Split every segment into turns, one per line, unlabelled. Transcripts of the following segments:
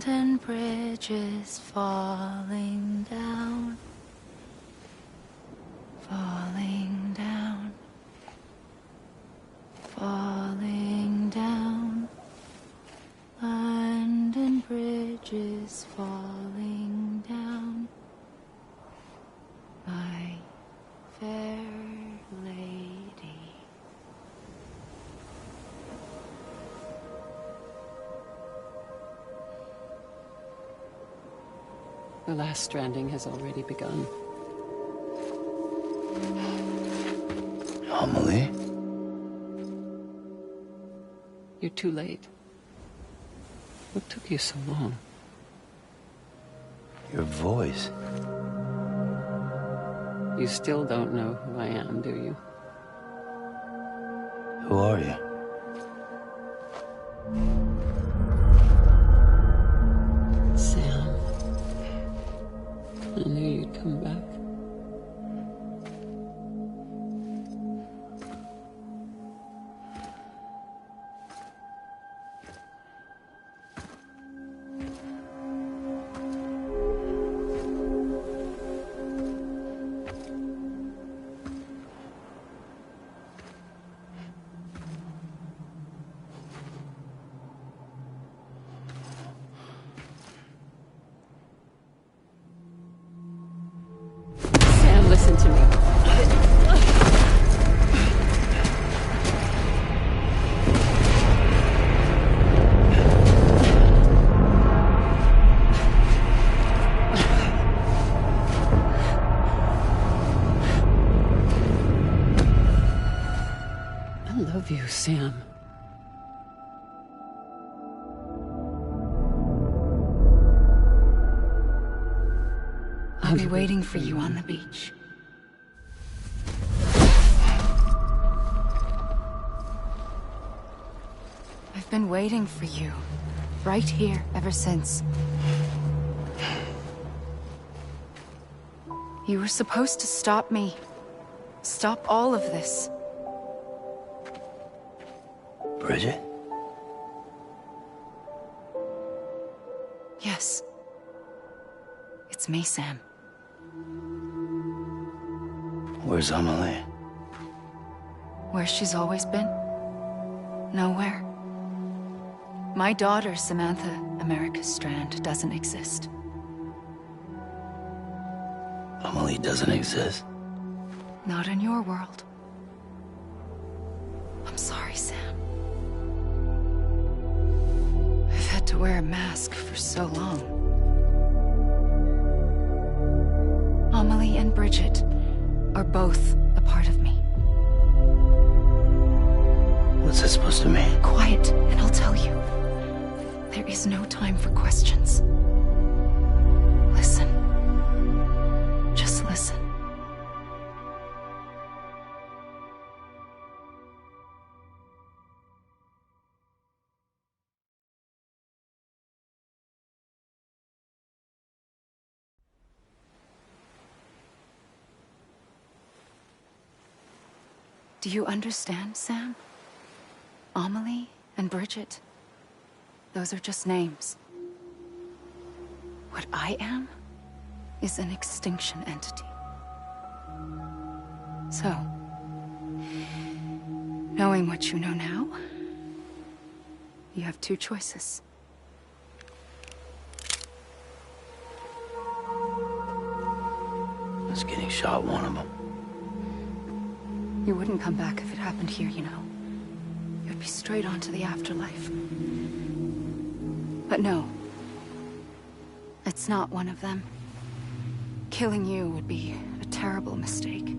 Abandoned bridges falling down, falling down, falling down. London bridges falling down, my fair lady.
The last stranding has already begun.
Amelie?
You're too late. What took you so long?
Your voice.
You still don't know who I am, do you?
Who are you?
Sam. I knew you'd come back. Listen to me. I love you, Sam.
I'll be waiting for you on the beach. I've been waiting for you, right here, ever since. You were supposed to stop me. Stop all of this.
Bridget?
Yes. It's me, Sam.
Where's Amelie?
Where she's always been. Nowhere. My daughter, Samantha America Strand, doesn't exist.
Amelie doesn't exist?
Not in your world. I'm sorry, Sam. I've had to wear a mask for so long. Amelie and Bridget are both a part of me.
What's that supposed to mean?
Quiet, and I'll tell you. There is no time for questions. Listen. Just listen. Do you understand, Sam? Amelie and Bridget, those are just names. What I am is an extinction entity. So, knowing what you know now, you have two choices.
Was getting shot one of them.
You wouldn't come back if it happened here, you know. You'd be straight on to the afterlife. But no. It's not one of them. Killing you would be a terrible mistake.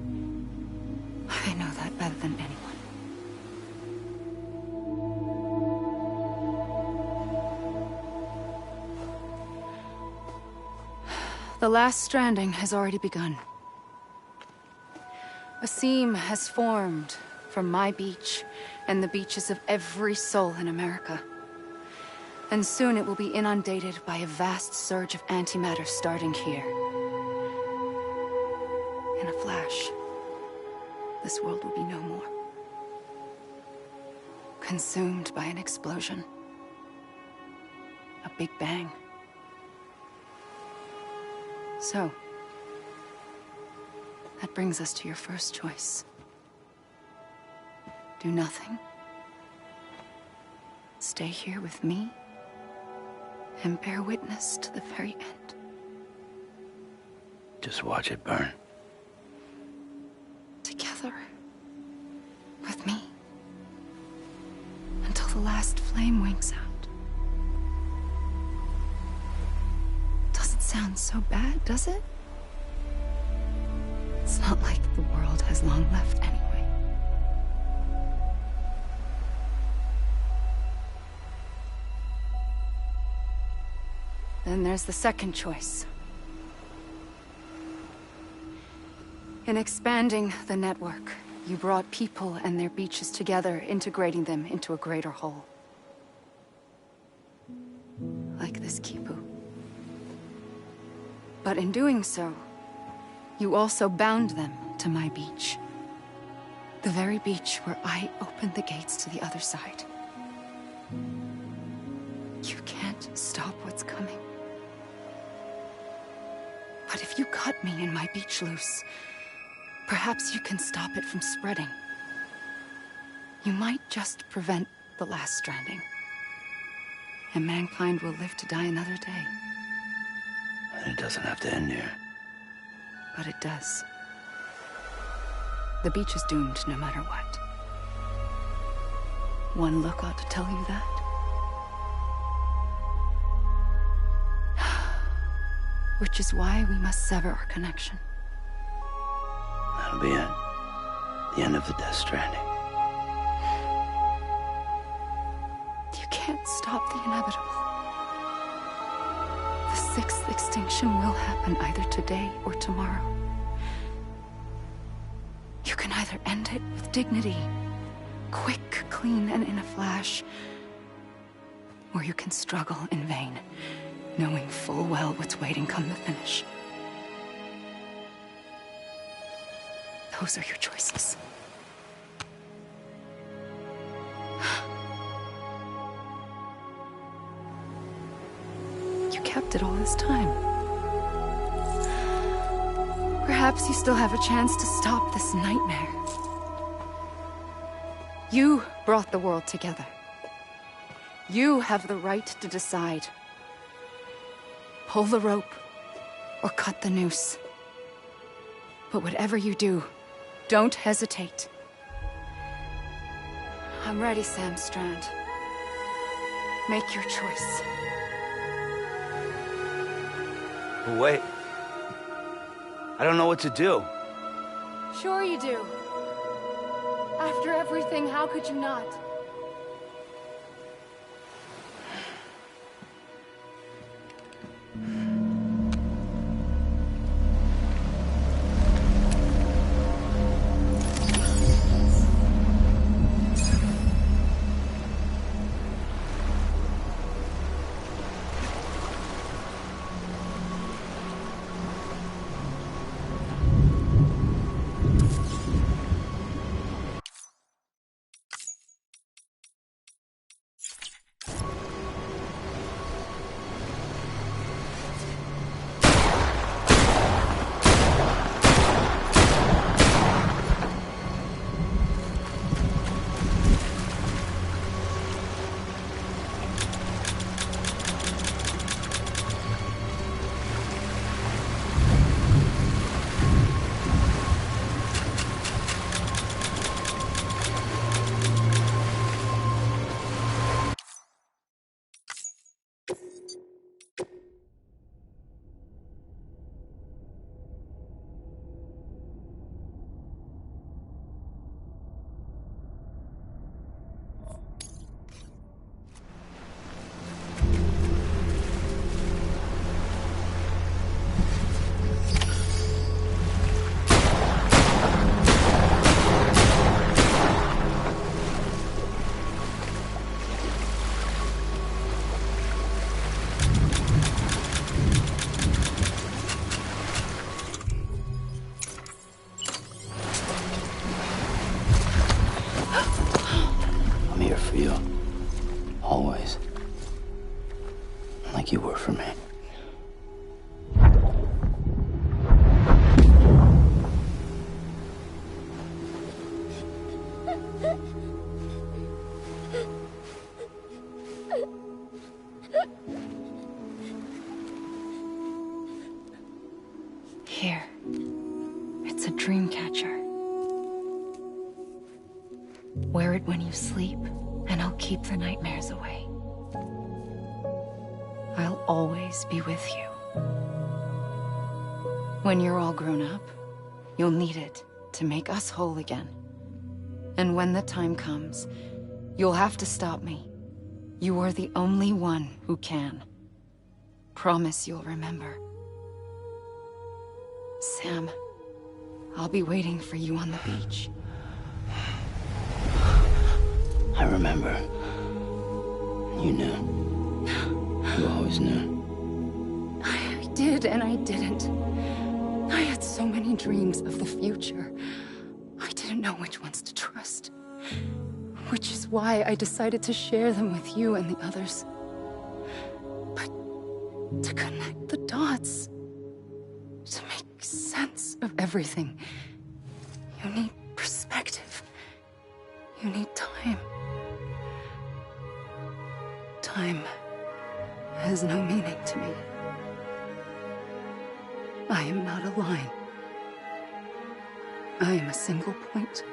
I know that better than anyone. The last stranding has already begun. A seam has formed from my beach and the beaches of every soul in America. And soon it will be inundated by a vast surge of antimatter starting here. In a flash, this world will be no more. Consumed by an explosion. A big bang. So, that brings us to your first choice. Do nothing. Stay here with me, and bear witness to the very end.
Just watch it burn.
Together. With me. Until the last flame winks out. Doesn't sound so bad, does it? It's not like the world has long left anyway. Then there's the second choice. In expanding the network, you brought people and their beaches together, integrating them into a greater whole. Like this Kipu. But in doing so, you also bound them to my beach. The very beach where I opened the gates to the other side. You can't stop what's coming. But if you cut me and my beach loose, perhaps you can stop it from spreading. You might just prevent the last stranding. And mankind will live to die another day.
And it doesn't have to end here.
But it does. The beach is doomed no matter what. One look ought to tell you that. Which is why we must sever our connection.
That'll be it. The end of the Death Stranding.
You can't stop the inevitable. The sixth extinction will happen either today or tomorrow. You can either end it with dignity, quick, clean, and in a flash, or you can struggle in vain, knowing full well what's waiting come the finish. Those are your choices. You kept it all this time. Perhaps you still have a chance to stop this nightmare. You brought the world together. You have the right to decide. Pull the rope, or cut the noose. But whatever you do, don't hesitate. I'm ready, Sam Strand. Make your choice.
But wait. I don't know what to do.
Sure you do. After everything, how could you not?
For you. Always. Like you were for me.
Here. It's a dream catcher. Wear it when you sleep, and I'll keep the nightmares away. I'll always be with you. When you're all grown up, you'll need it to make us whole again. And when the time comes, you'll have to stop me. You are the only one who can. Promise you'll remember. Sam, I'll be waiting for you on the beach.
I remember. You knew. You always knew.
I did and I didn't. I had so many dreams of the future. I didn't know which ones to trust. Which is why I decided to share them with you and the others. But to connect the dots, to make sense of everything, you need perspective. You need time. Time has no meaning to me. I am not a line. I am a single point.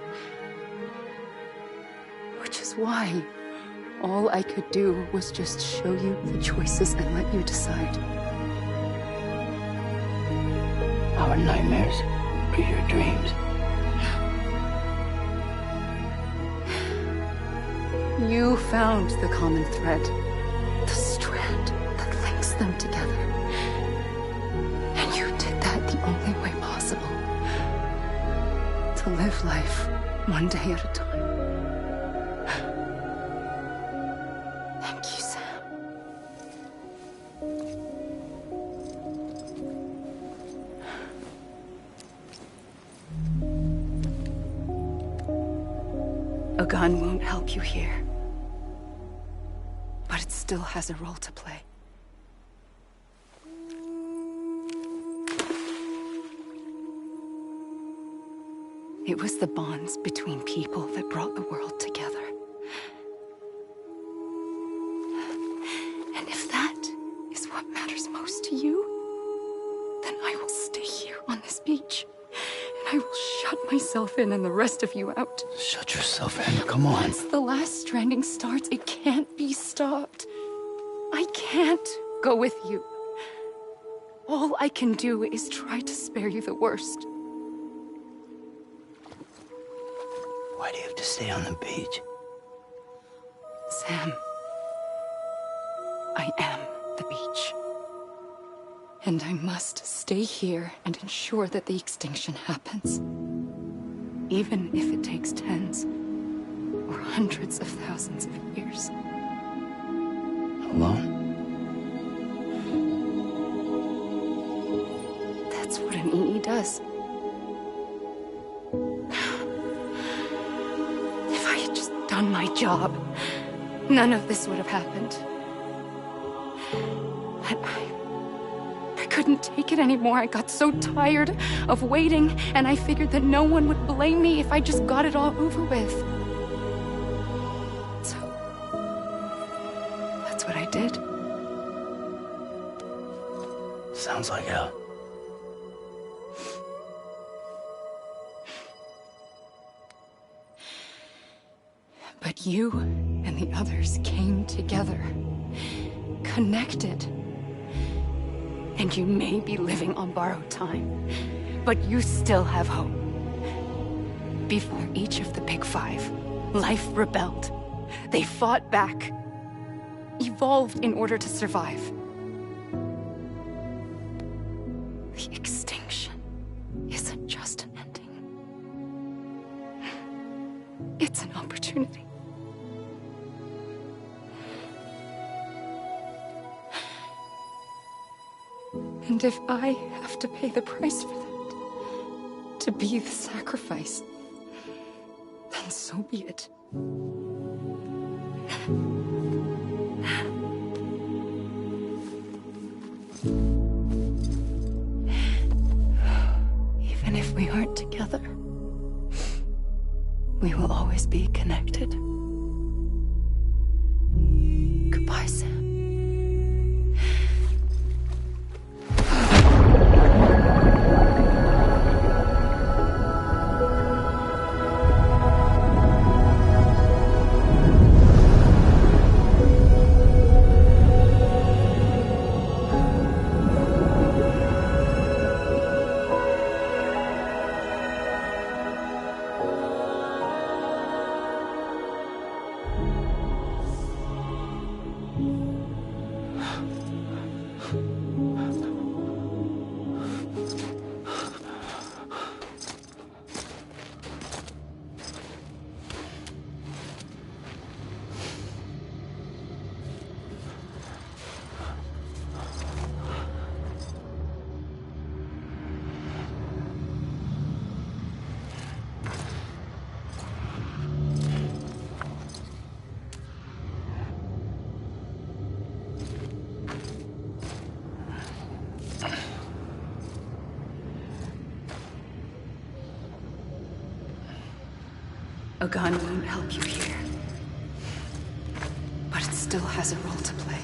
Which is why all I could do was just show you the choices and let you decide.
Our nightmares are your dreams.
You found the common thread, the strand that links them together. And you did that the only way possible. To live life one day at a time. Thank you, Sam. A gun won't help you here. But it still has a role to play. It was the bonds between people that brought the world together. And if that is what matters most to you, then I will stay here on this beach. And I will shut myself in and the rest of you out.
Shut yourself in, come on.
Once the last stranding starts, it can't be stopped. I can't go with you. All I can do is try to spare you the worst.
Why do you have to stay on the beach?
Sam, I am the beach. And I must stay here and ensure that the extinction happens. Even if it takes tens or hundreds of thousands of years.
Alone?
That's what an EE does. If I had just done my job, none of this would have happened. But I couldn't take it anymore. I got so tired of waiting, and I figured that no one would blame me if I just got it all over with. So, that's what I did.
Sounds like hell.
But you and the others came together, connected. And you may be living on borrowed time, but you still have hope. Before each of the Big Five, life rebelled. They fought back, evolved in order to survive. The extinction isn't just an ending. It's an opportunity. And if I have to pay the price for that, to be the sacrifice, then so be it. Even if we aren't together, we will always be connected. Goodbye, Sam. A gun won't help you here. But it still has a role to play.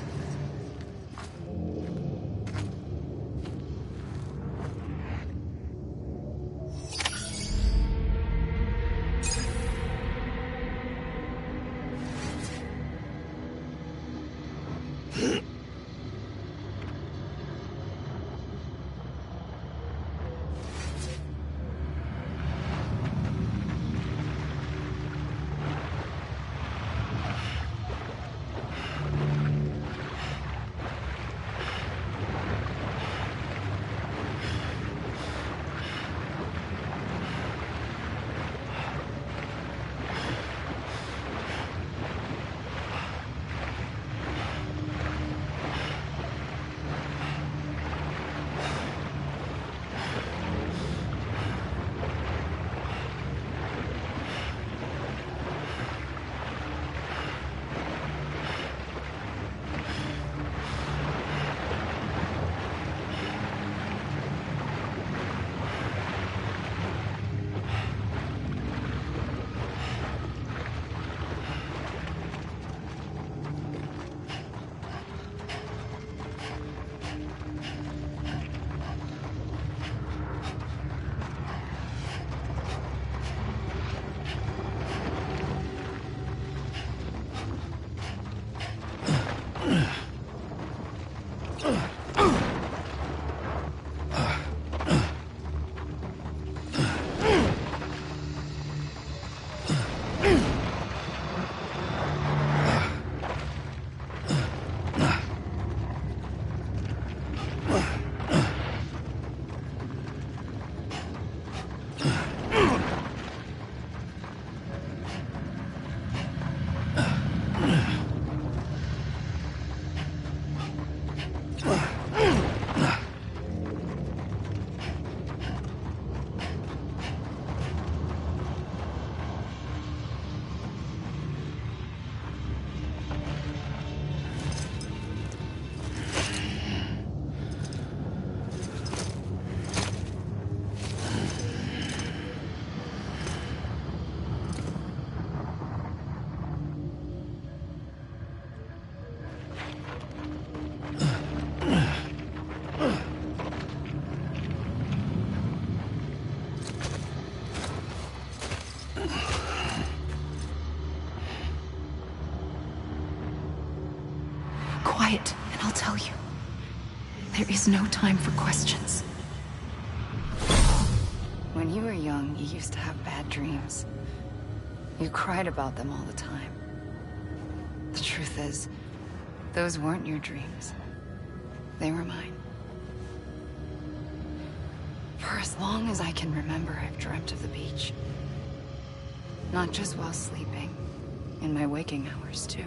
Quiet, and I'll tell you. There is no time for questions. When you were young, you used to have bad dreams. You cried about them all the time. The truth is, those weren't your dreams. They were mine. For as long as I can remember, I've dreamt of the beach. Not just while sleeping, in my waking hours too.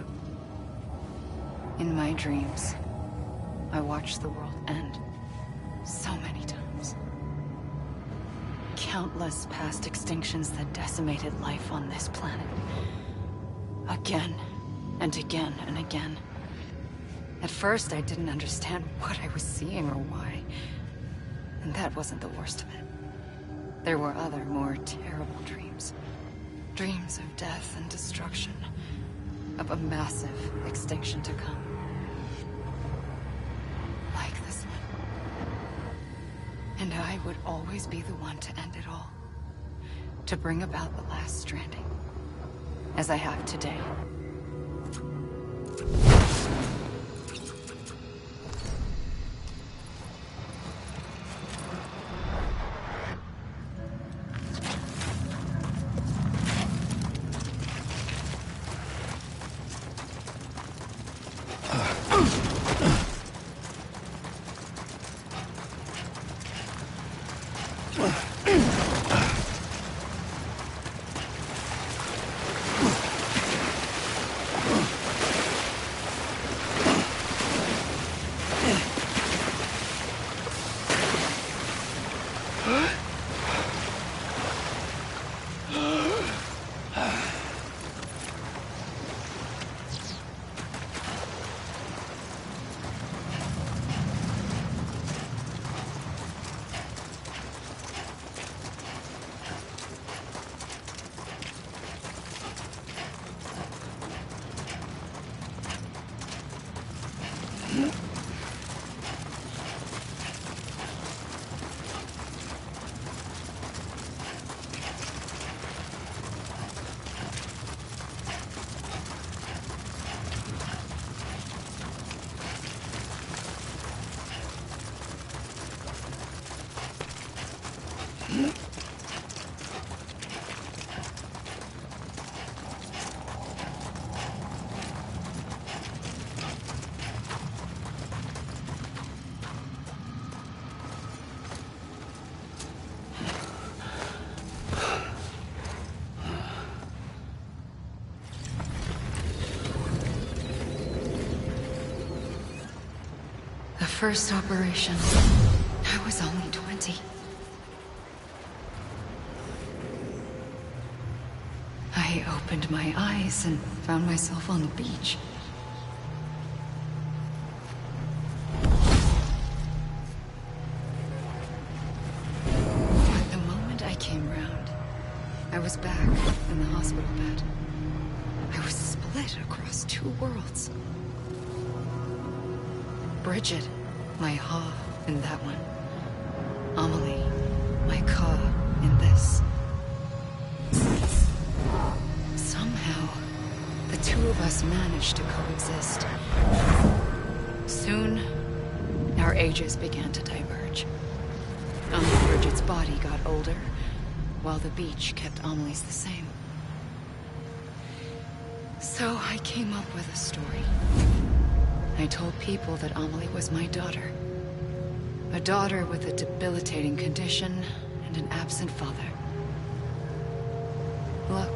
In my dreams, I watched the world end so many times. Countless past extinctions that decimated life on this planet. Again, and again, and again. At first, I didn't understand what I was seeing or why. And that wasn't the worst of it. There were other, more terrible dreams. Dreams of death and destruction. Of a massive extinction to come. Like this one. And I would always be the one to end it all. To bring about the last stranding. As I have today. The first operation, I was only 20. I opened my eyes and found myself on the beach. But the moment I came round, I was back in the hospital bed. I was split across two worlds. Bridget, my Ha in that one. Amelie, my Ka in this. Somehow, the two of us managed to coexist. Soon, our ages began to diverge. Bridget's body got older, while the beach kept Amelie's the same. So I came up with a story. I told people that Amelie was my daughter. A daughter with a debilitating condition and an absent father. Look.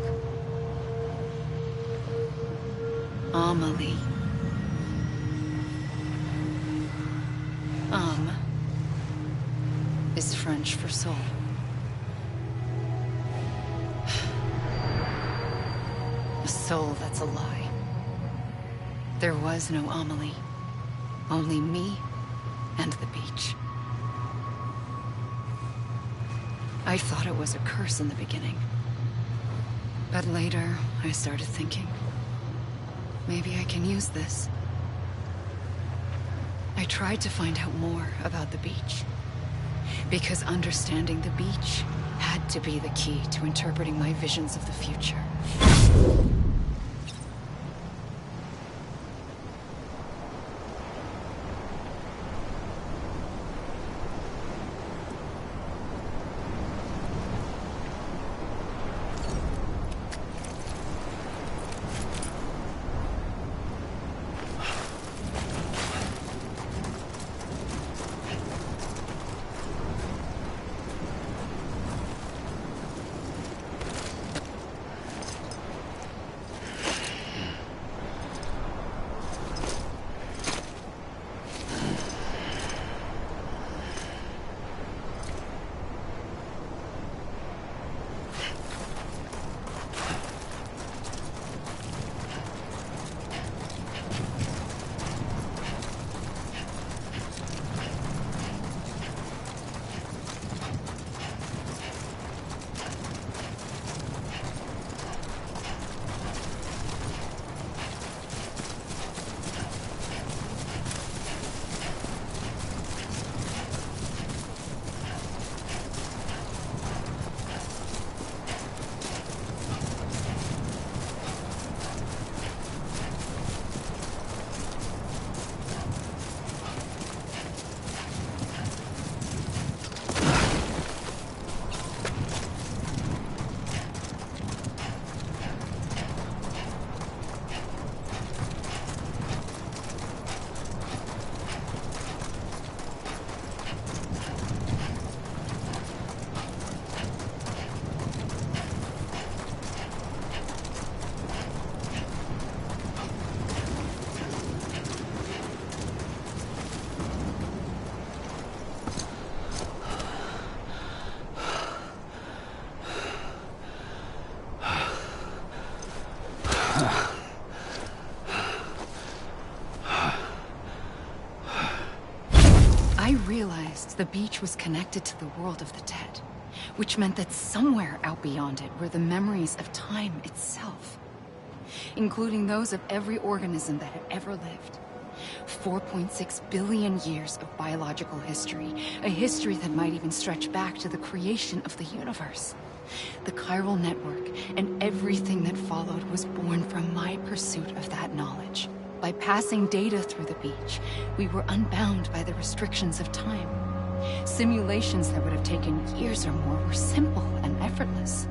Amelie. Is French for soul. A soul that's a lie. There was no Amelie. Only me and the beach. I thought it was a curse in the beginning. But later, I started thinking, maybe I can use this. I tried to find out more about the beach. Because understanding the beach had to be the key to interpreting my visions of the future. The beach was connected to the world of the dead, which meant that somewhere out beyond it were the memories of time itself, including those of every organism that had ever lived. 4.6 billion years of biological history, a history that might even stretch back to the creation of the universe. The chiral network and everything that followed was born from my pursuit of that knowledge. By passing data through the beach, we were unbound by the restrictions of time. Simulations that would have taken years or more were simple and effortless.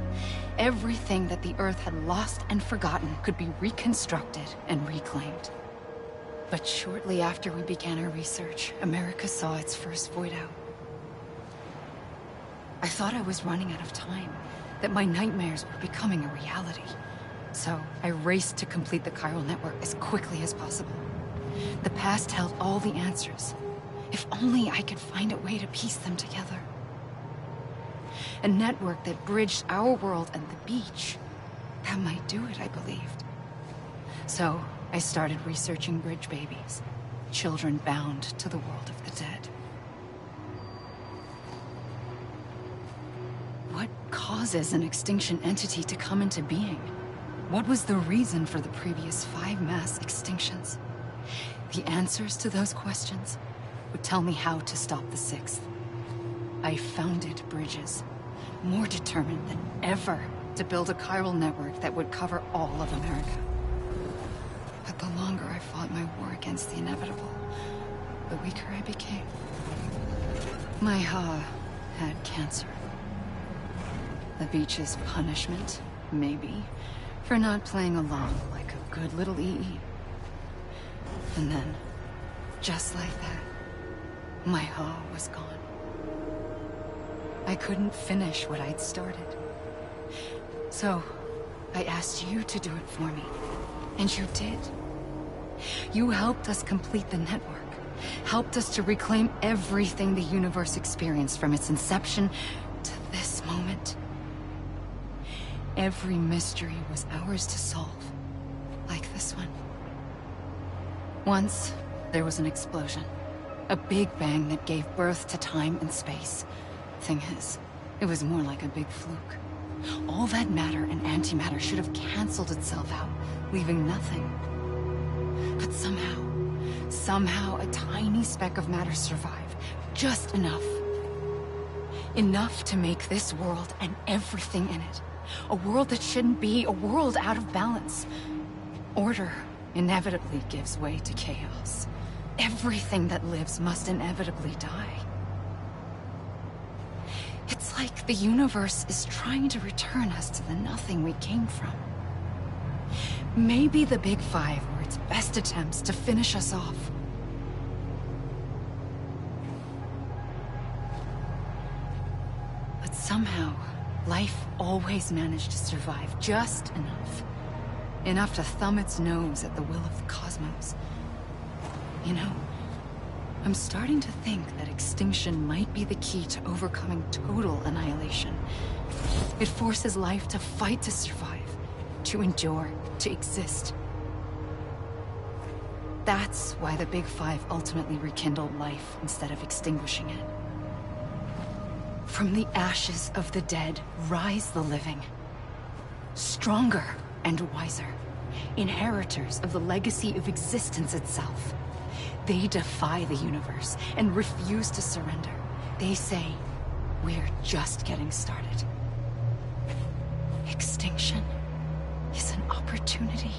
Everything that the Earth had lost and forgotten could be reconstructed and reclaimed. But shortly after we began our research, America saw its first void out. I thought I was running out of time, that my nightmares were becoming a reality. So I raced to complete the chiral network as quickly as possible. The past held all the answers. If only I could find a way to piece them together. A network that bridged our world and the beach. That might do it, I believed. So I started researching bridge babies, children bound to the world of the dead. What causes an extinction entity to come into being? What was the reason for the previous 5 mass extinctions? The answers to those questions would tell me how to stop the 6th. I founded bridges, more determined than ever to build a chiral network that would cover all of America. But the longer I fought my war against the inevitable, the weaker I became. My Ha had cancer. The beach's punishment, maybe, for not playing along like a good little EE. And then, just like that, my Ha was gone. I couldn't finish what I'd started. So, I asked you to do it for me. And you did. You helped us complete the network. Helped us to reclaim everything the universe experienced from its inception to this moment. Every mystery was ours to solve. Like this one. Once, there was an explosion. A big bang that gave birth to time and space. Thing is, it was more like a big fluke. All that matter and antimatter should have canceled itself out, leaving nothing. But somehow a tiny speck of matter survived. Just enough. Enough to make this world and everything in it. A world that shouldn't be, a world out of balance. Order inevitably gives way to chaos. Everything that lives must inevitably die. It's like the universe is trying to return us to the nothing we came from. Maybe the Big Five were its best attempts to finish us off. But somehow, life always managed to survive just enough. Enough to thumb its nose at the will of the cosmos. You know, I'm starting to think that extinction might be the key to overcoming total annihilation. It forces life to fight to survive, to endure, to exist. That's why the Big Five ultimately rekindled life instead of extinguishing it. From the ashes of the dead rise the living. Stronger and wiser. Inheritors of the legacy of existence itself. They defy the universe and refuse to surrender. They say, we're just getting started. Extinction is an opportunity.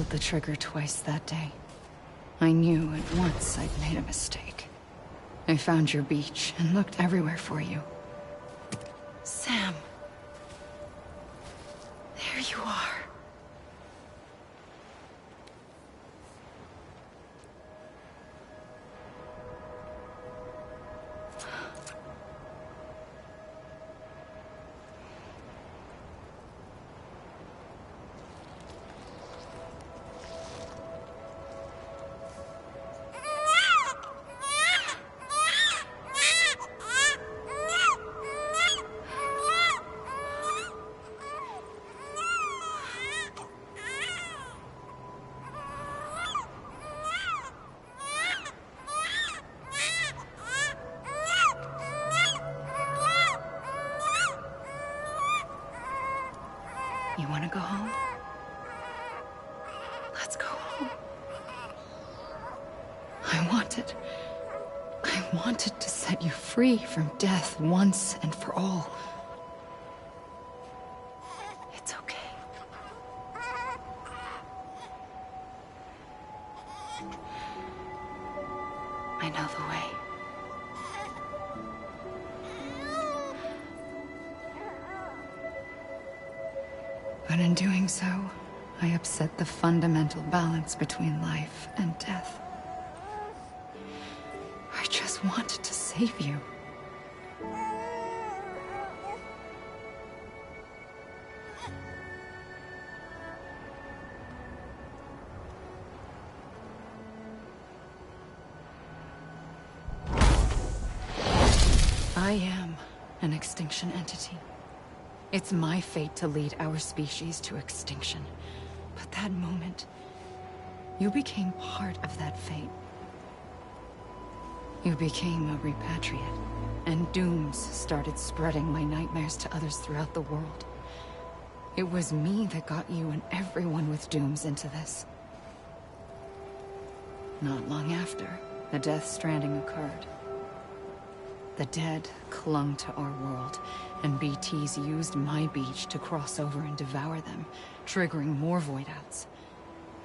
pulled the trigger twice that day. I knew at once I'd made a mistake. I found your beach and looked everywhere for you. Sam. There you are. You want to go home? Let's go home. I wanted to set you free from death once and for all. It's okay. I know the way. But in doing so, I upset the fundamental balance between life and death. I just wanted to save you. I am an extinction entity. It's my fate to lead our species to extinction. But that moment, you became part of that fate. You became a repatriate, and dooms started spreading my nightmares to others throughout the world. It was me that got you and everyone with dooms into this. Not long after, the Death Stranding occurred. The dead clung to our world, and BTs used my beach to cross over and devour them, triggering more void outs.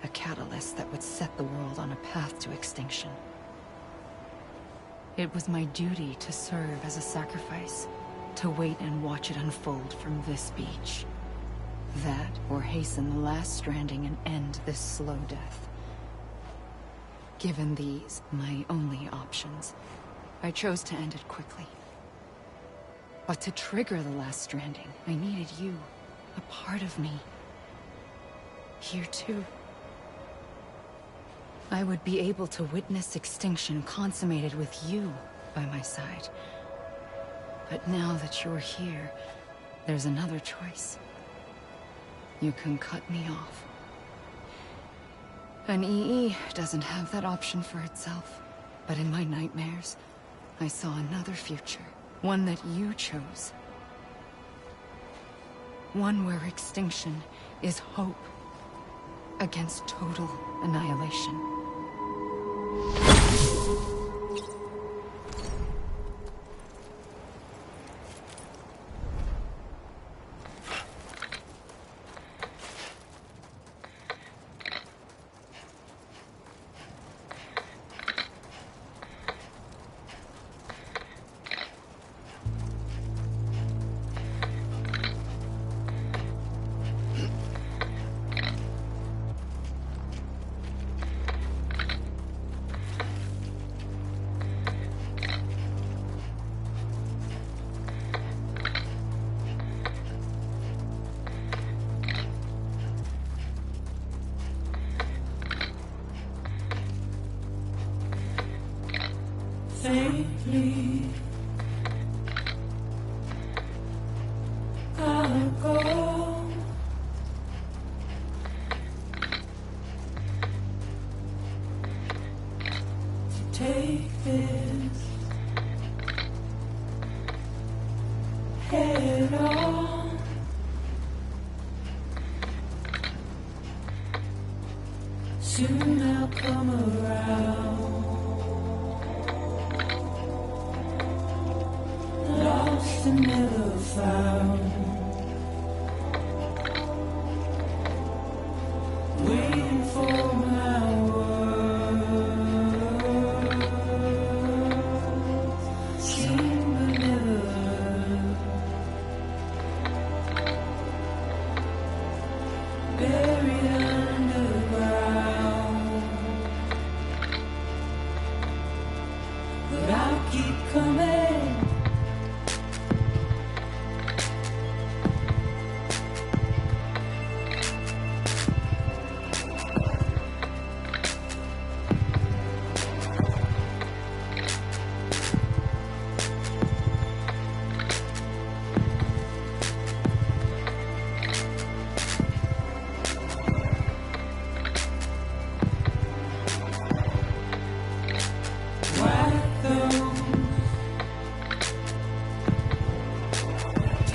A catalyst that would set the world on a path to extinction. It was my duty to serve as a sacrifice, to wait and watch it unfold from this beach. That, or hasten the last stranding and end this slow death. Given these, my only options, I chose to end it quickly. But to trigger the last stranding, I needed you, a part of me. Here too. I would be able to witness extinction consummated with you by my side. But now that you're here, there's another choice. You can cut me off. An EE doesn't have that option for itself. But in my nightmares, I saw another future. One that you chose. One where extinction is hope against total annihilation.
Faintly, I'll go to take this head on. Soon I'll come around. Lost and never found, waiting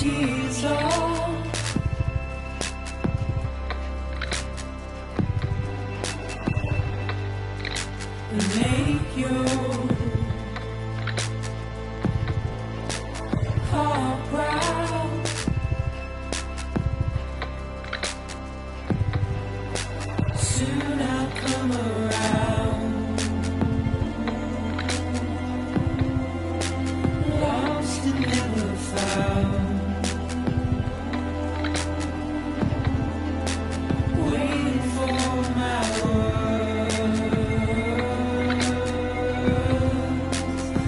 tears all and make your heart proud. Soon I'll come around, lost and never found, waiting for my words,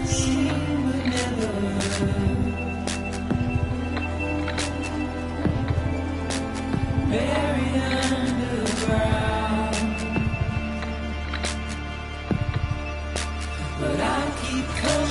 seen but never heard, buried underground. But I'll keep coming.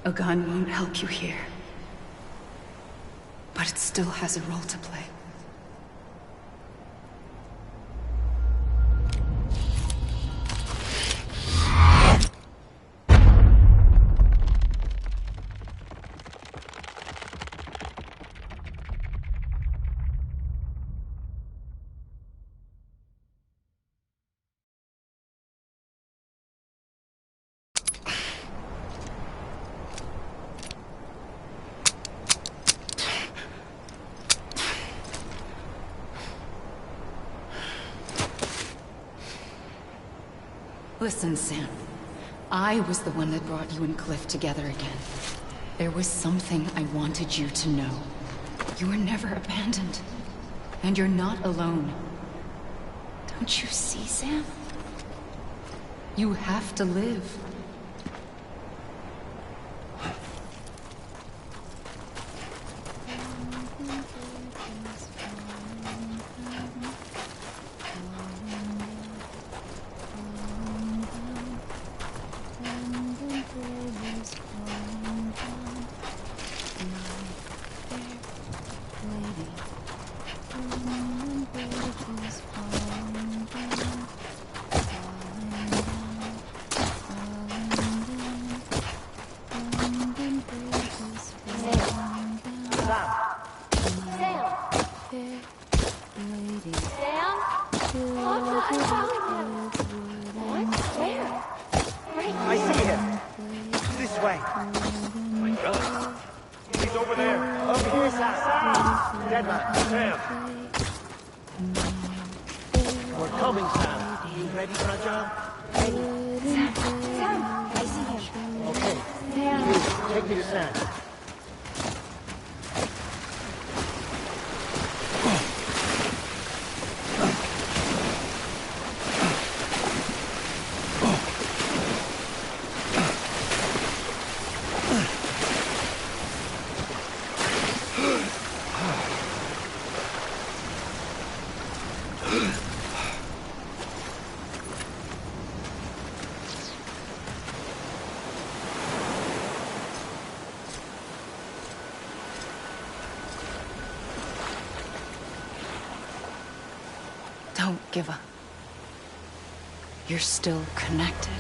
A gun won't help you here, but it still has a role to play. Listen, Sam. I was the one that brought you and Cliff together again. There was something I wanted you to know. You were never abandoned. And you're not alone. Don't you see, Sam? You have to live.
He's over there. Over here, Sam. Deadline. Sam. We're coming, Sam. You ready for a job?
Sam, I see him.
Okay. Please, take me to Sam.
Don't give up. You're still connected.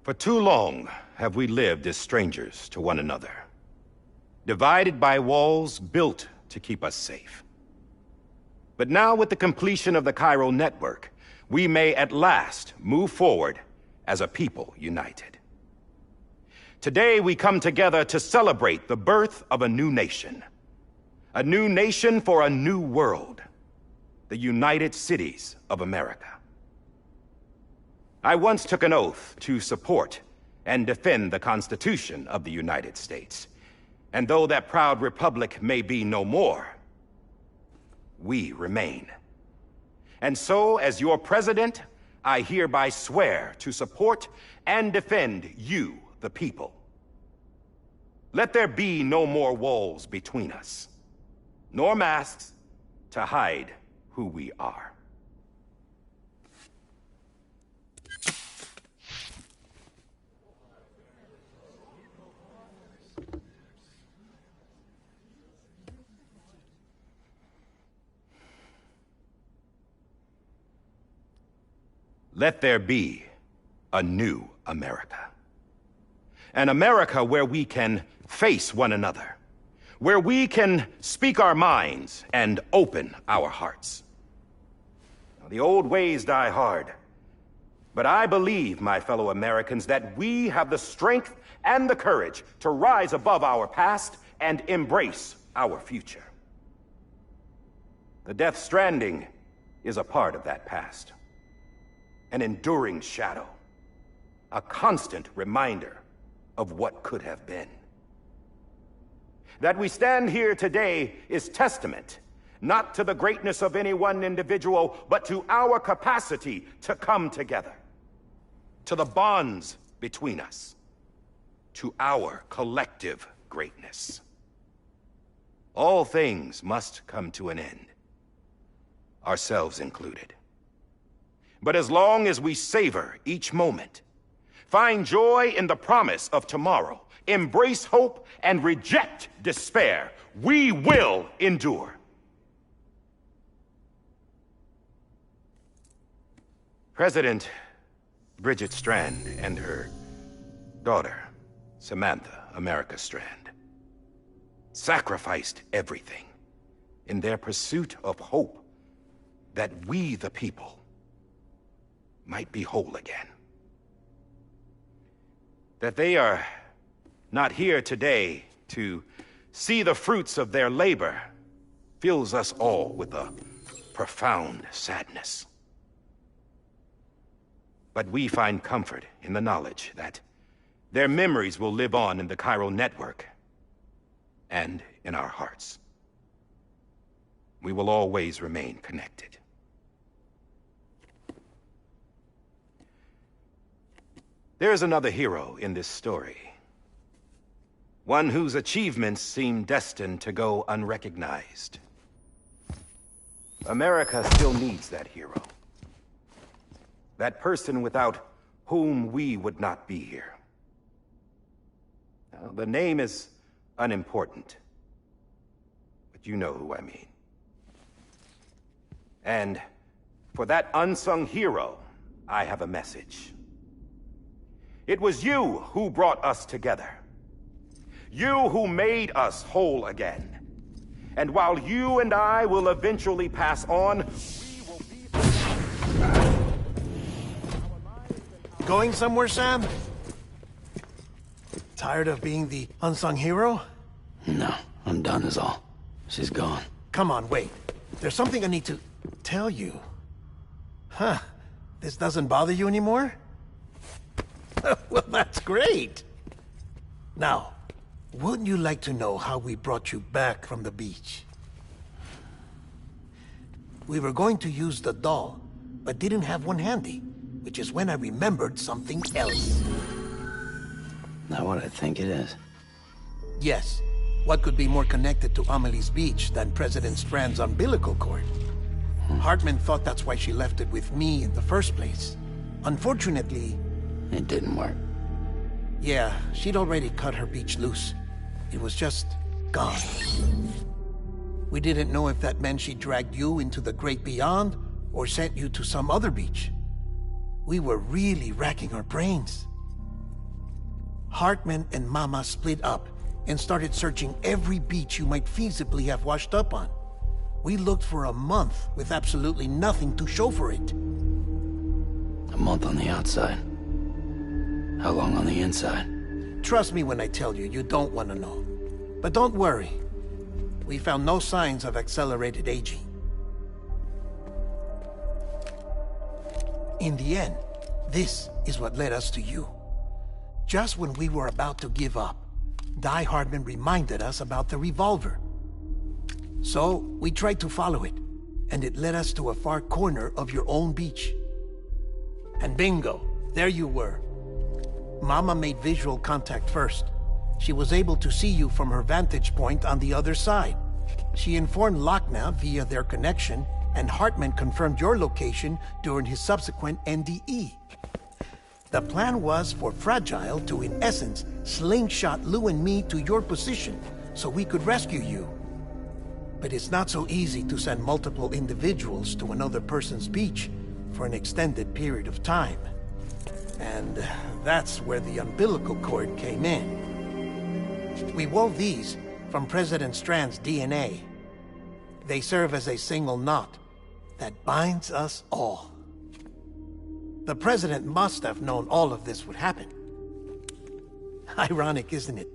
For too long have we lived as strangers to one another, divided by walls built to keep us safe. But now, with the completion of the Chiral network, we may at last move forward as a people united. Today we come together to celebrate the birth of a new nation for a new world, the United Cities of America. I once took an oath to support and defend the Constitution of the United States. And though that proud republic may be no more, we remain. And so, as your president, I hereby swear to support and defend you, the people. Let there be no more walls between us, nor masks to hide who we are. Let there be a new America. An America where we can face one another, where we can speak our minds and open our hearts. Now, the old ways die hard, but I believe, my fellow Americans, that we have the strength and the courage to rise above our past and embrace our future. The Death Stranding is a part of that past, an enduring shadow, a constant reminder of what could have been. That we stand here today is testament, not to the greatness of any one individual, but to our capacity to come together, to the bonds between us, to our collective greatness. All things must come to an end, ourselves included. But as long as we savor each moment, find joy in the promise of tomorrow, embrace hope, and reject despair, we will endure. President Bridget Strand and her daughter, Samantha America Strand, sacrificed everything in their pursuit of hope that we, the people, might be whole again. That they are not here today to see the fruits of their labor fills us all with a profound sadness. But we find comfort in the knowledge that their memories will live on in the chiral network and in our hearts. We will always remain connected. There is another hero in this story. One whose achievements seem destined to go unrecognized. America still needs that hero. That person without whom we would not be here. Now, the name is unimportant, but you know who I mean. And for that unsung hero, I have a message. It was you who brought us together. You who made us whole again. And while you and I will eventually pass on, we will be...
Going somewhere, Sam? Tired of being the unsung hero?
No, I'm done is all. She's gone.
Come on, wait. There's something I need to tell you. Huh. This doesn't bother you anymore? Well, that's great. Now, wouldn't you like to know how we brought you back from the beach? We were going to use the doll, but didn't have one handy, which is when I remembered something else.
Not what I think it is.
Yes. What could be more connected to Amelie's beach than President Strand's umbilical cord? Hartman thought that's why she left it with me in the first place. Unfortunately...
It didn't work.
Yeah, she'd already cut her beach loose. It was just gone. We didn't know if that meant she dragged you into the great beyond, or sent you to some other beach. We were really racking our brains. Hartman and Mama split up and started searching every beach you might feasibly have washed up on. We looked for a month with absolutely nothing to show for it.
A month on the outside. How long on the inside?
Trust me when I tell you, you don't want to know. But don't worry. We found no signs of accelerated aging. In the end, this is what led us to you. Just when we were about to give up, Die Hardman reminded us about the revolver. So, we tried to follow it, and it led us to a far corner of your own beach. And bingo, there you were. Mama made visual contact first. She was able to see you from her vantage point on the other side. She informed Lochna via their connection, and Hartman confirmed your location during his subsequent NDE. The plan was for Fragile to, in essence, slingshot Lou and me to your position so we could rescue you. But it's not so easy to send multiple individuals to another person's beach for an extended period of time. And that's where the umbilical cord came in. We wove these from President Strand's DNA. They serve as a single knot that binds us all. The President must have known all of this would happen. Ironic, isn't it?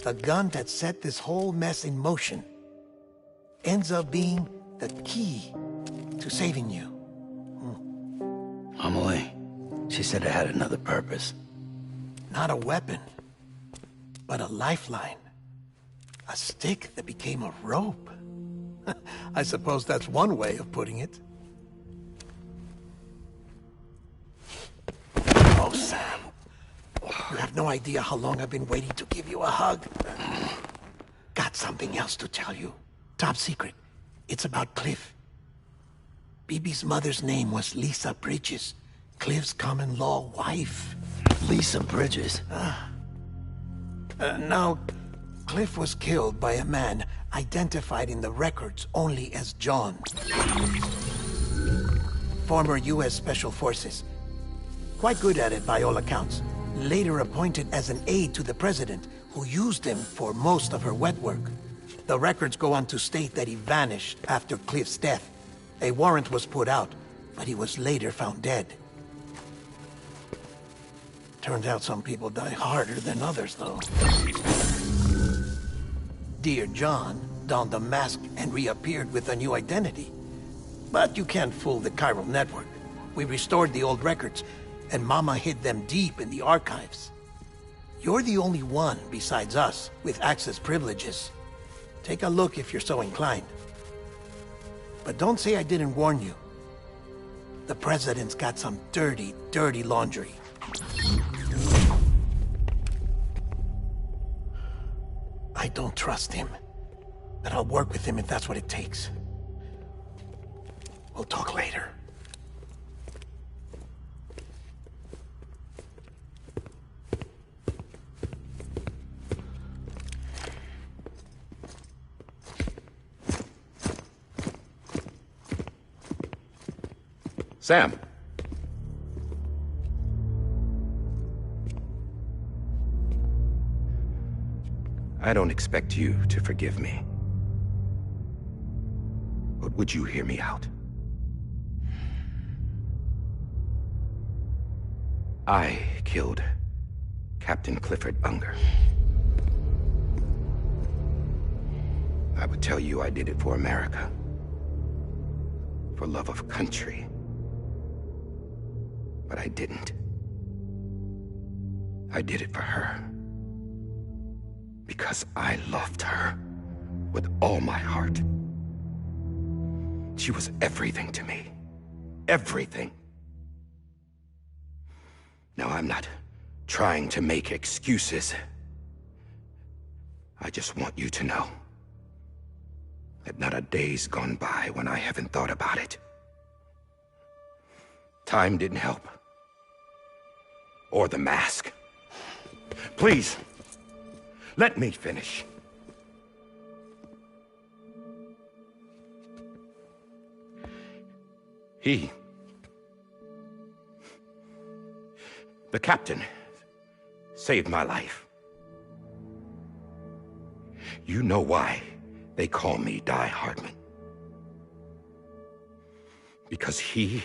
The gun that set this whole mess in motion ends up being the key to saving you.
Amelie, she said it had another purpose.
Not a weapon, but a lifeline. A stick that became a rope. I suppose that's one way of putting it. Oh, Sam. You have no idea how long I've been waiting to give you a hug. Got something else to tell you. Top secret. It's about Cliff. Bibi's mother's name was Lisa Bridges, Cliff's common-law wife.
Lisa Bridges?
Now, Cliff was killed by a man identified in the records only as John. Former U.S. Special Forces. Quite good at it by all accounts. Later appointed as an aide to the president, who used him for most of her wet work. The records go on to state that he vanished after Cliff's death. A warrant was put out, but he was later found dead. Turns out some people die harder than others, though. Dear John donned a mask and reappeared with a new identity. But you can't fool the chiral network. We restored the old records, and Mama hid them deep in the archives. You're the only one, besides us, with access privileges. Take a look if you're so inclined. But don't say I didn't warn you. The President's got some dirty, dirty laundry. I don't trust him, but I'll work with him if that's what it takes. We'll talk later.
Sam. I don't expect you to forgive me. But would you hear me out? I killed Captain Clifford Unger. I would tell you I did it for America. For love of country. But I didn't. I did it for her. Because I loved her with all my heart. She was everything to me. Everything. Now, I'm not trying to make excuses. I just want you to know that not a day's gone by when I haven't thought about it. Time didn't help. Or the mask. Please, let me finish. The captain, saved my life. You know why they call me Die Hardman. Because he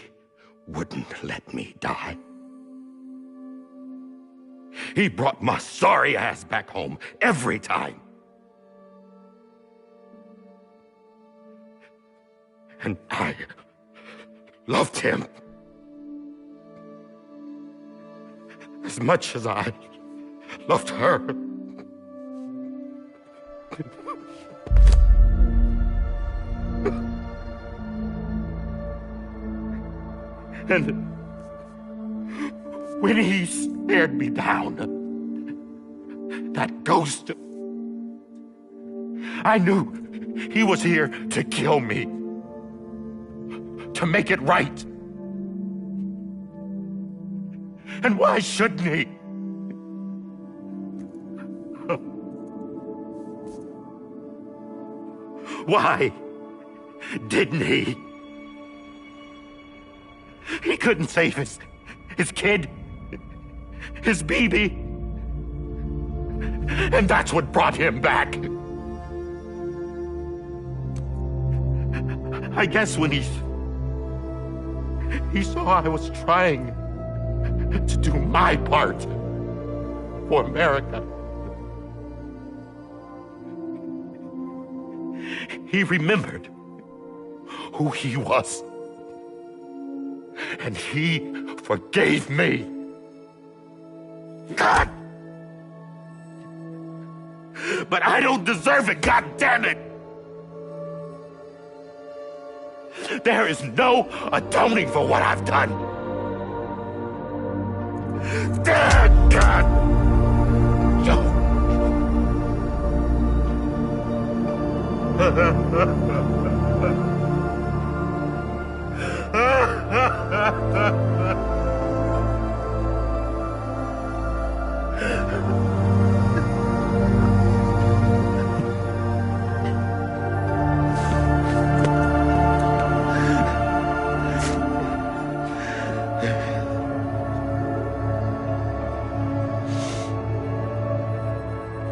wouldn't let me die. He brought my sorry ass back home every time. And I loved him as much as I loved her. And when he stared me down, that ghost, I knew he was here to kill me, to make it right. And why shouldn't he? Why didn't he? He couldn't save his kid, his baby. And that's what brought him back.
I guess when he saw I was trying to do my part for America, he remembered who he was. And he forgave me. God! But I don't deserve it, God damn it! There is no atoning for what I've done. God!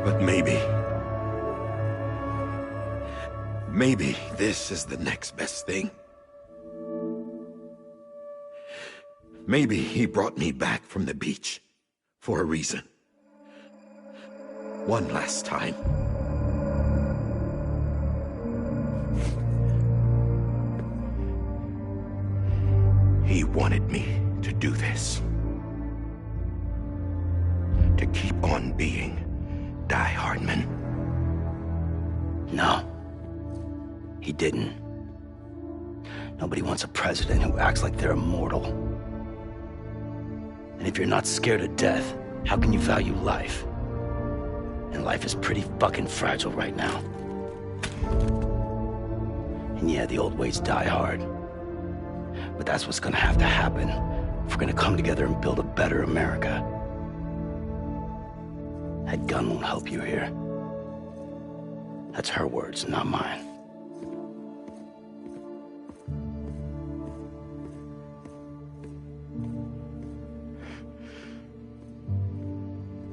But maybe this is the next best thing. Maybe he brought me back from the beach for a reason. One last time. He wanted me to do this. To keep on being Die Hardman.
No. He didn't. Nobody wants a president who acts like they're immortal. And if you're not scared of death, how can you value life? And life is pretty fucking fragile right now. And yeah, the old ways die hard. But that's what's gonna have to happen if we're gonna come together and build a better America. That gun won't help you here. That's her words, not mine.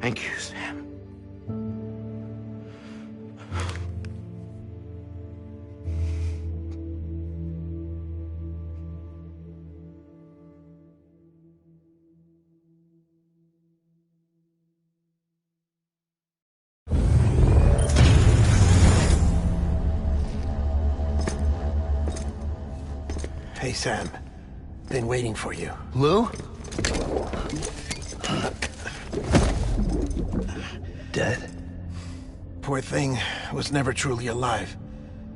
Thank you, Sam.
Hey, Sam. Been waiting for you.
Lou? Dead?
Poor thing was never truly alive.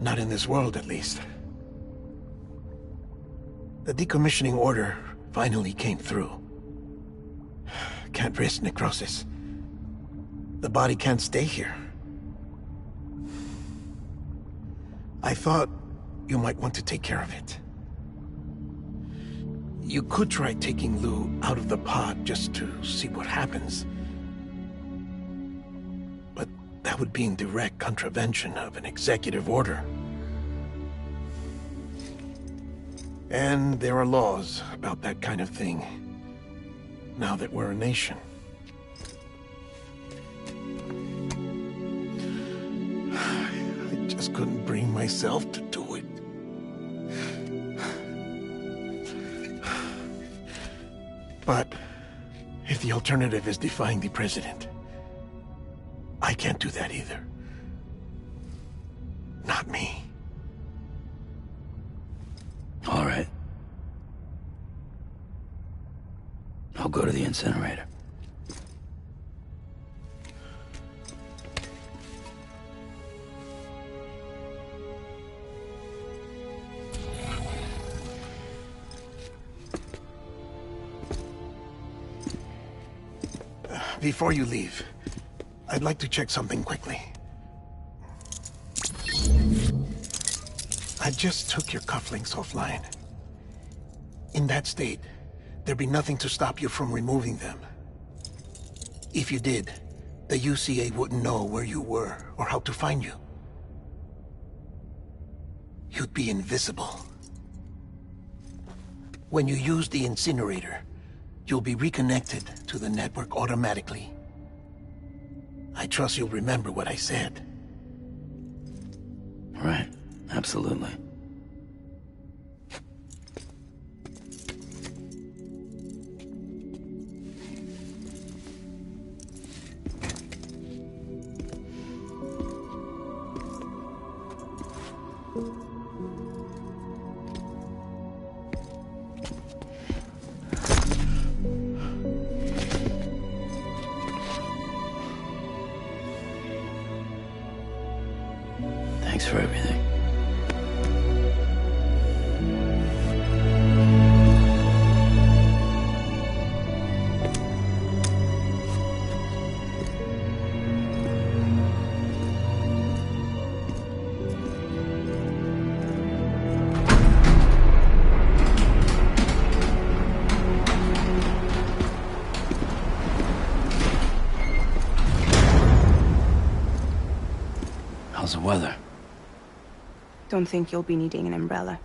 Not in this world, at least. The decommissioning order finally came through. Can't risk necrosis. The body can't stay here. I thought you might want to take care of it. You could try taking Lou out of the pod just to see what happens. But that would be in direct contravention of an executive order. And there are laws about that kind of thing, now that we're a nation. I just couldn't bring myself to do it. But if the alternative is defying the president, I can't do that either. Not me.
All right. I'll go to the incinerator.
Before you leave, I'd like to check something quickly. I just took your cufflinks offline. In that state, there'd be nothing to stop you from removing them. If you did, the UCA wouldn't know where you were or how to find you. You'd be invisible. When you use the incinerator, you'll be reconnected to the network automatically. I trust you'll remember what I said.
Right. Absolutely. weather.
Don't think you'll be needing an umbrella.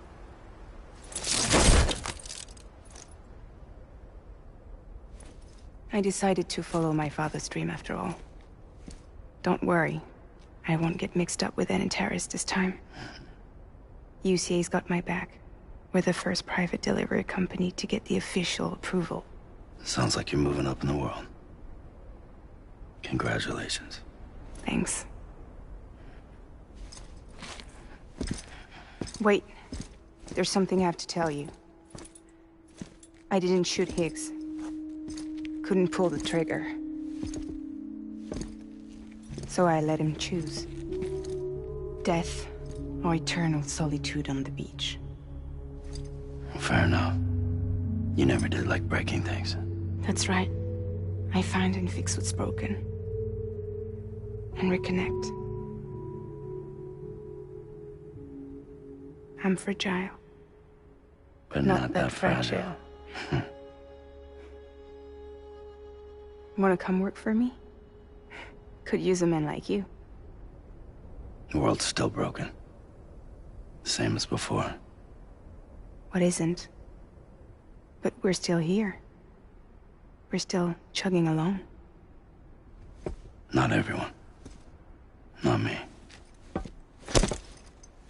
I decided to follow my father's dream after all. Don't worry. I won't get mixed up with any terrorists this time. UCA's got my back. We're the first private delivery company to get the official approval.
Sounds like you're moving up in the world. Congratulations.
Thanks. Wait. There's something I have to tell you. I didn't shoot Higgs. Couldn't pull the trigger. So I let him choose. Death or eternal solitude on the beach.
Fair enough. You never did like breaking things.
That's right. I find and fix what's broken. And reconnect. I'm fragile.
But not that fragile.
Wanna come work for me? Could use a man like you.
The world's still broken. Same as before.
What isn't? But we're still here. We're still chugging along.
Not everyone. Not me.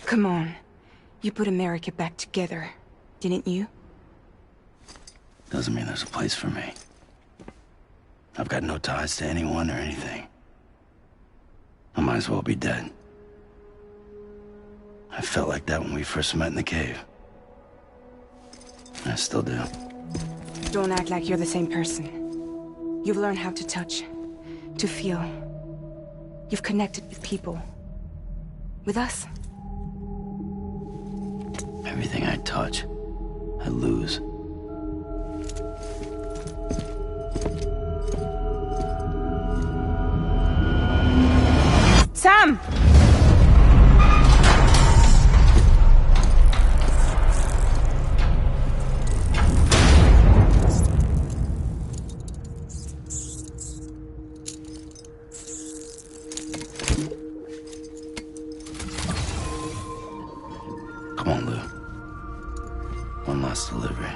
Come on. You put America back together, didn't you?
Doesn't mean there's a place for me. I've got no ties to anyone or anything. I might as well be dead. I felt like that when we first met in the cave. I still do.
Don't act like you're the same person. You've learned how to touch, to feel. You've connected with people. With us.
Everything I touch, I lose.
Sam!
Come on, Lou. One last delivery.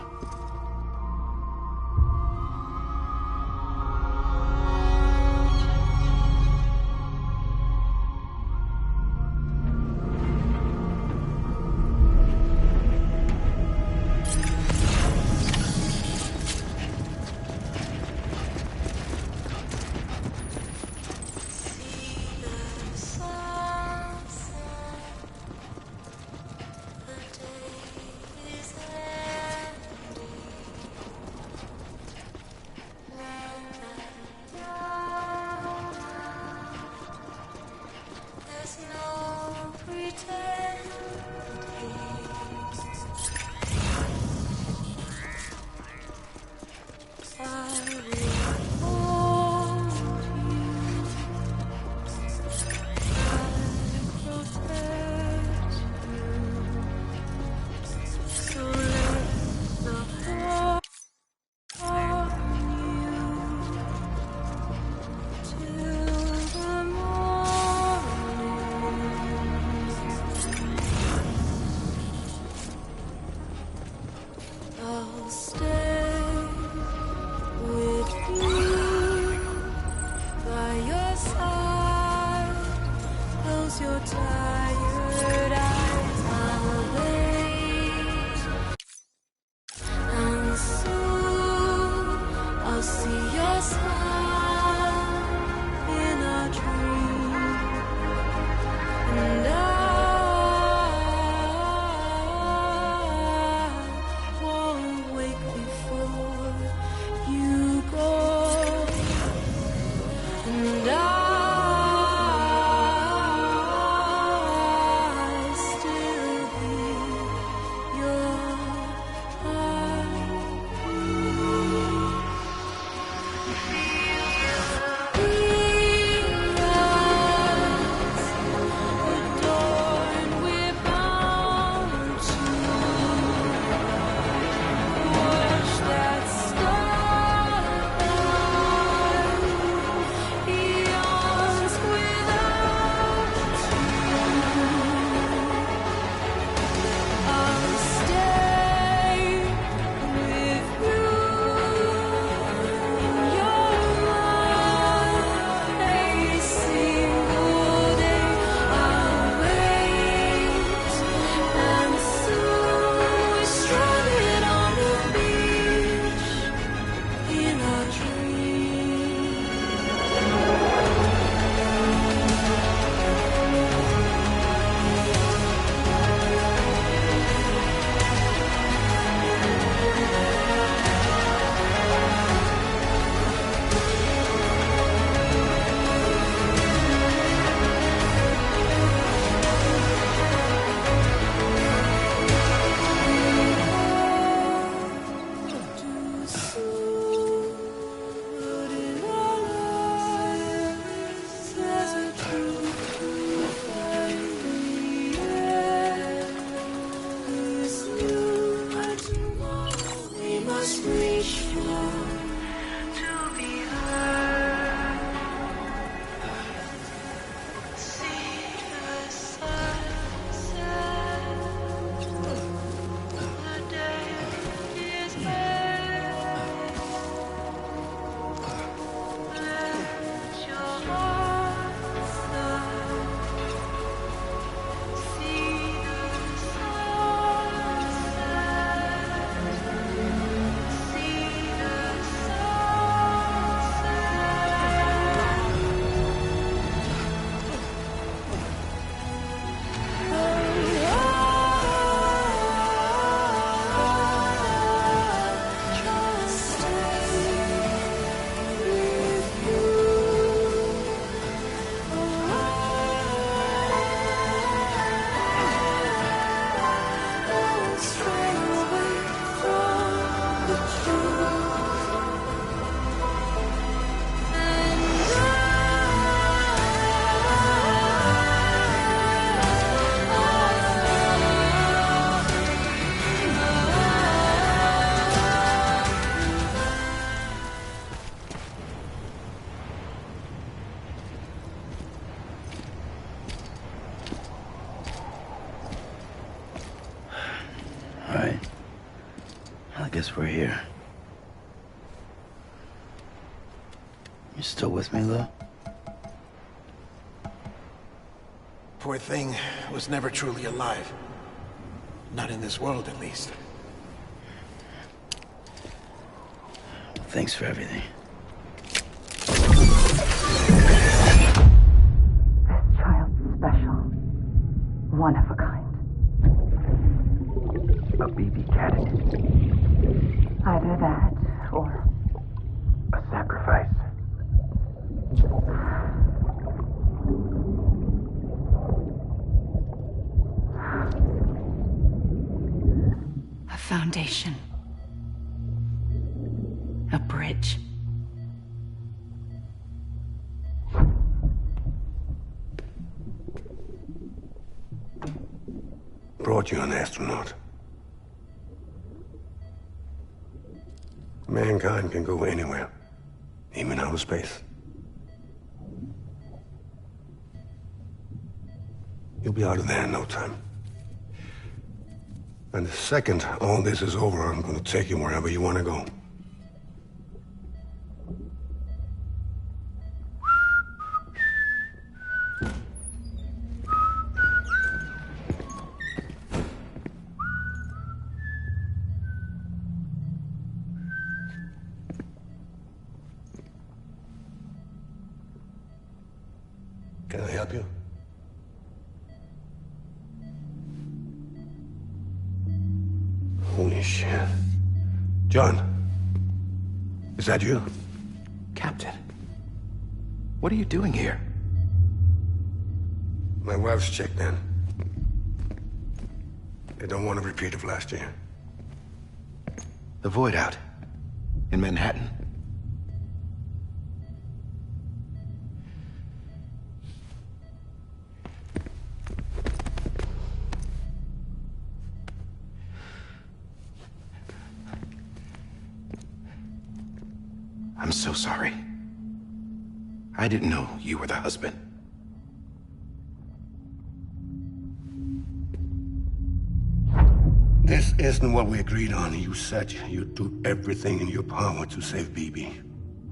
guess we're here. You still with me, Lou?
Poor thing was never truly alive. Not in this world, at least.
Thanks for everything.
This child's special. One of a kind.
A BB cat.
Either that, or...
A sacrifice.
A foundation. A bridge.
Brought you an astronaut. Mankind can go anywhere, even outer space. You'll be out of there in no time. And the second all this is over, I'm gonna take you wherever you want to go. Can I help you? Holy shit. John, is that you?
Captain, what are you doing here?
My wife's checked in. They don't want a repeat of last year.
The void out in Manhattan. I'm so sorry. I didn't know you were the husband.
This isn't what we agreed on. You said you'd do everything in your power to save BB.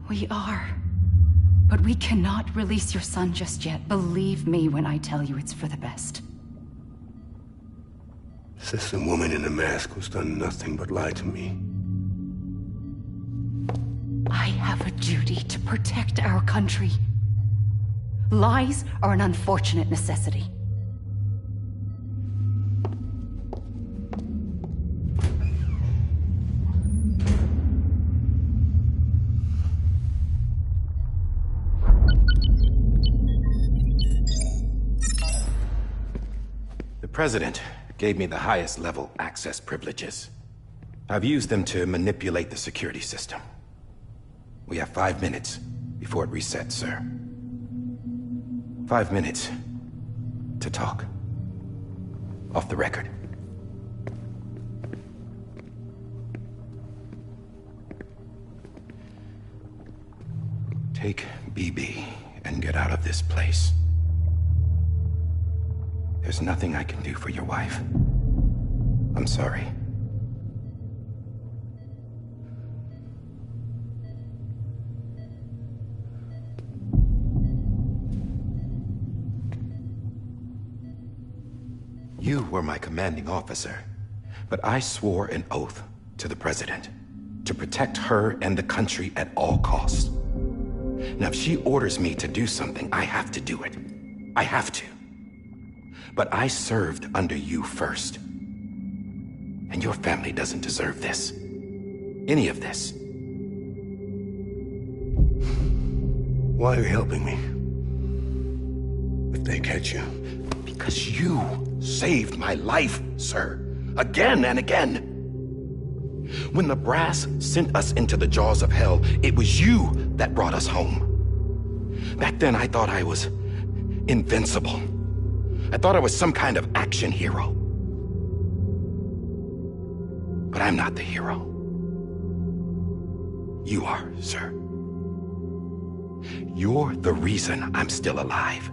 We are. But we cannot release your son just yet. Believe me when I tell you it's for the best.
This is a woman in a mask who's done nothing but lie to me.
I have a duty to protect our country. Lies are an unfortunate necessity.
The President gave me the highest level access privileges. I've used them to manipulate the security system. We have 5 minutes before it resets, sir. 5 minutes to talk. Off the record. Take BB and get out of this place. There's nothing I can do for your wife. I'm sorry. You were my commanding officer, but I swore an oath to the President to protect her and the country at all costs. Now, if she orders me to do something, I have to do it. I have to. But I served under you first. And your family doesn't deserve this. Any of this.
Why are you helping me? If they catch you.
Because you saved my life, sir. Again and again. When the brass sent us into the jaws of hell, it was you that brought us home. Back then, I thought I was invincible. I thought I was some kind of action hero. But I'm not the hero. You are, sir. You're the reason I'm still alive.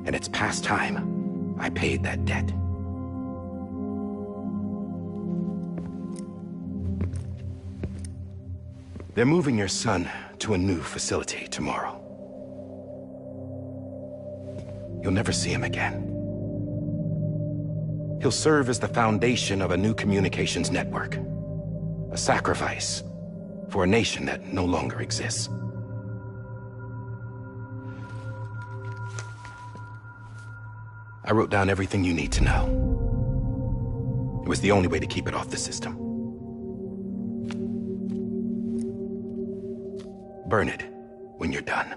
And it's past time I paid that debt. They're moving your son to a new facility tomorrow. You'll never see him again. He'll serve as the foundation of a new communications network. A sacrifice for a nation that no longer exists. I wrote down everything you need to know. It was the only way to keep it off the system. Burn it when you're done.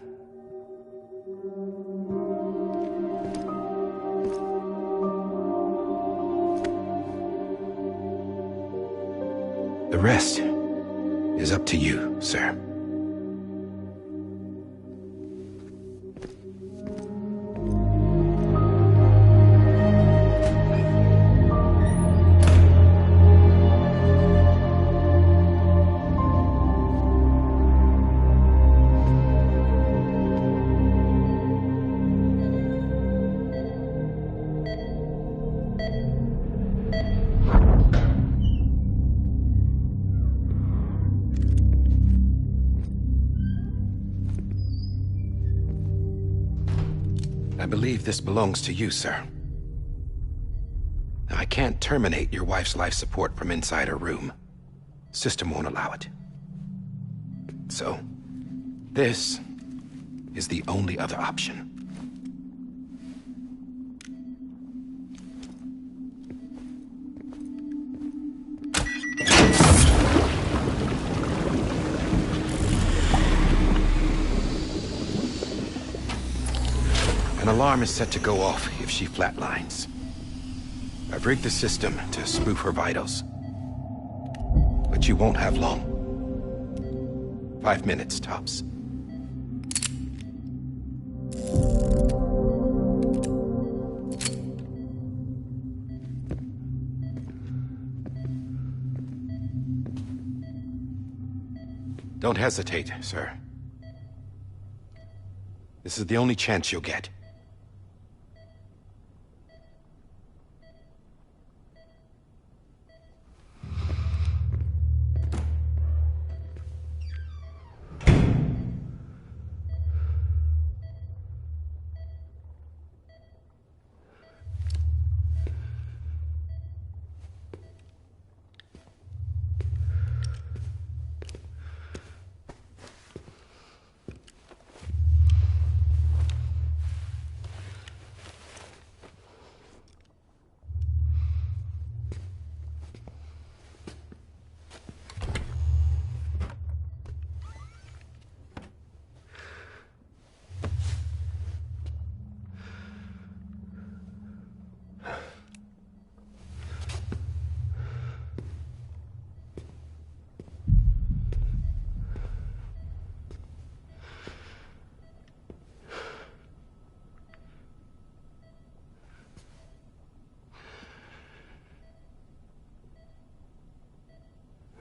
The rest is up to you, sir. I believe this belongs to you, sir. Now, I can't terminate your wife's life support from inside her room. System won't allow it. So, this is the only other option. An alarm is set to go off if she flatlines. I've rigged the system to spoof her vitals. But you won't have long. 5 minutes, tops. Don't hesitate, sir. This is the only chance you'll get.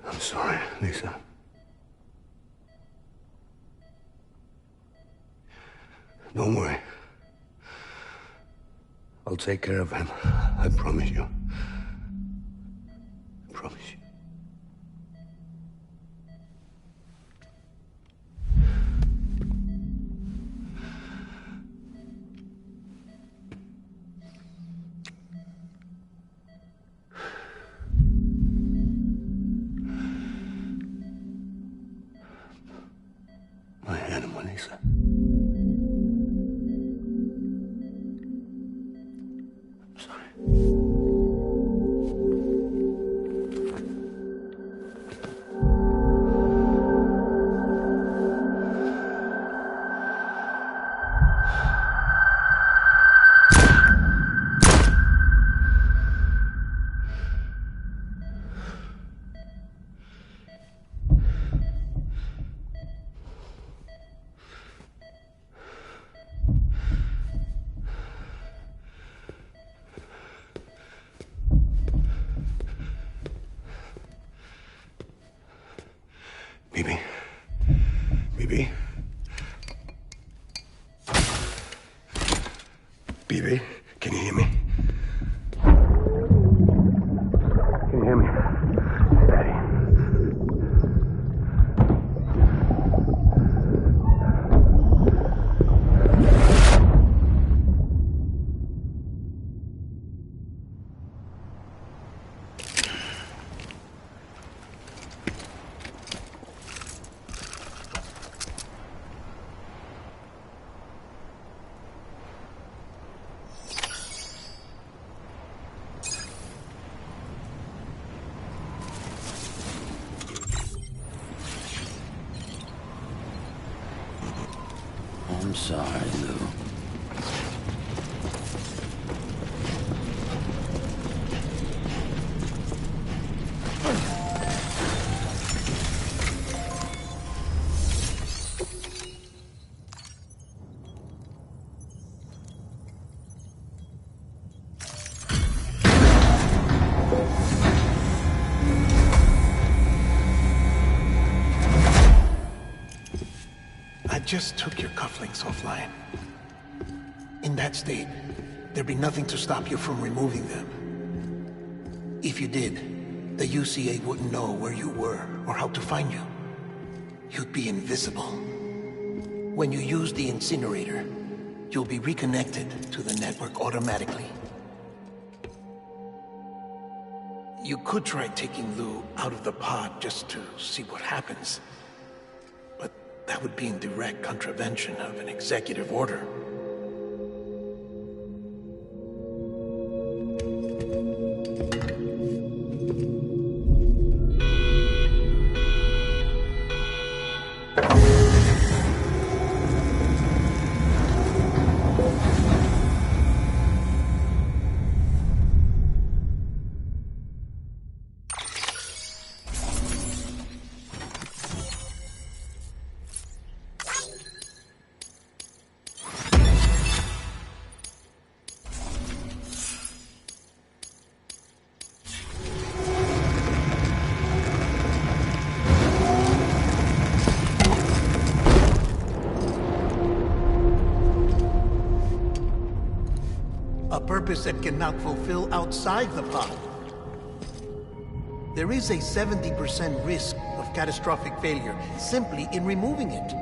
I'm sorry, Lisa. Don't worry. I'll take care of him. I promise you. I promise you. My animal, Lisa. I'm sorry. Bibi. Bibi. Bibi, can you hear me? Can you hear me? Daddy.
sorry, Lou.
I just took your cufflinks offline. In that state, there'd be nothing to stop you from removing them. If you did, the UCA wouldn't know where you were or how to find you. You'd be invisible. When you use the incinerator, you'll be reconnected to the network automatically. You could try taking Lou out of the pod just to see what happens. But that would be in direct contravention of an executive order. A purpose that cannot fulfill outside the pod. There is a 70% risk of catastrophic failure simply in removing it.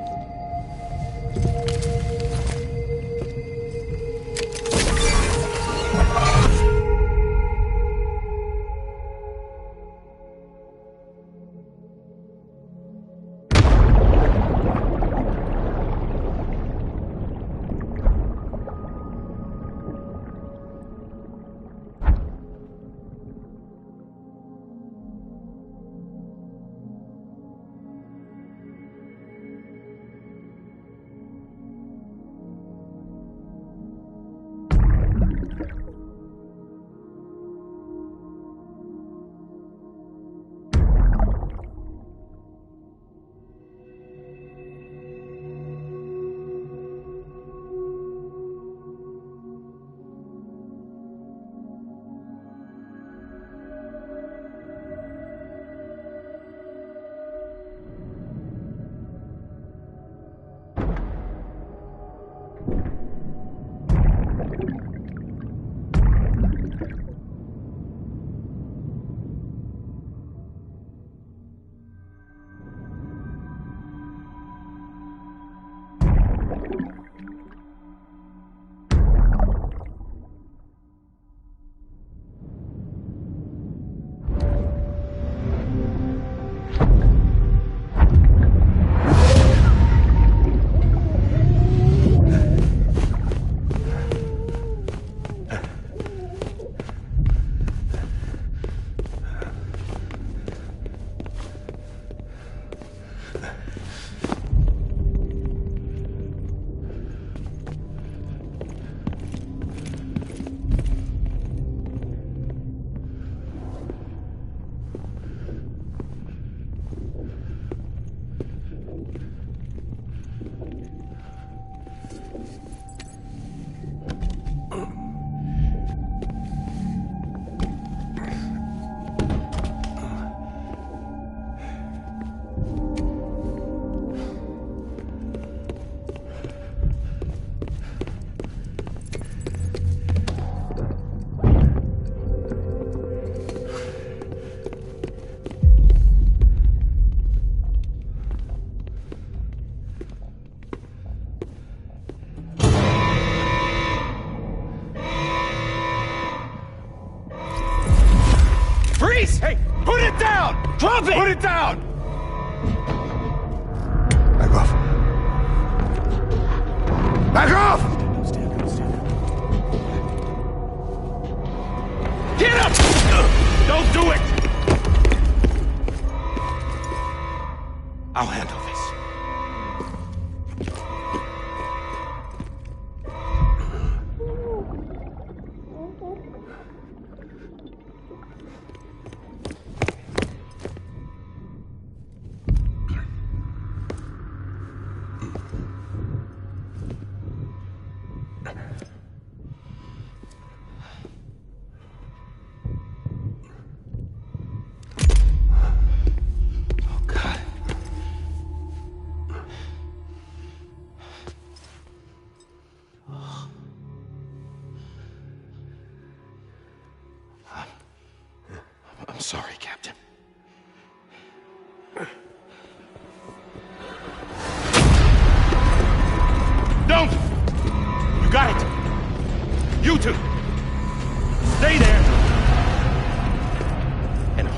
Freeze! Hey, put it down! Drop it! Put it down!
Back off. Back off!
Get up! Don't do it! I'll handle this.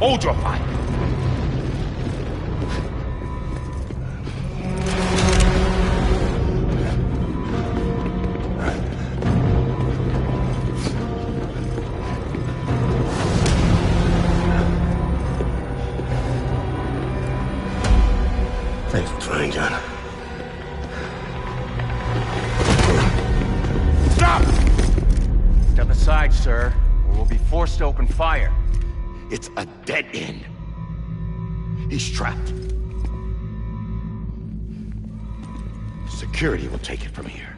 Hold your fire.
Thanks for trying, John.
Stop! Step aside, sir, or we'll be forced to open fire.
It's a dead end. He's trapped. Security will take it from here.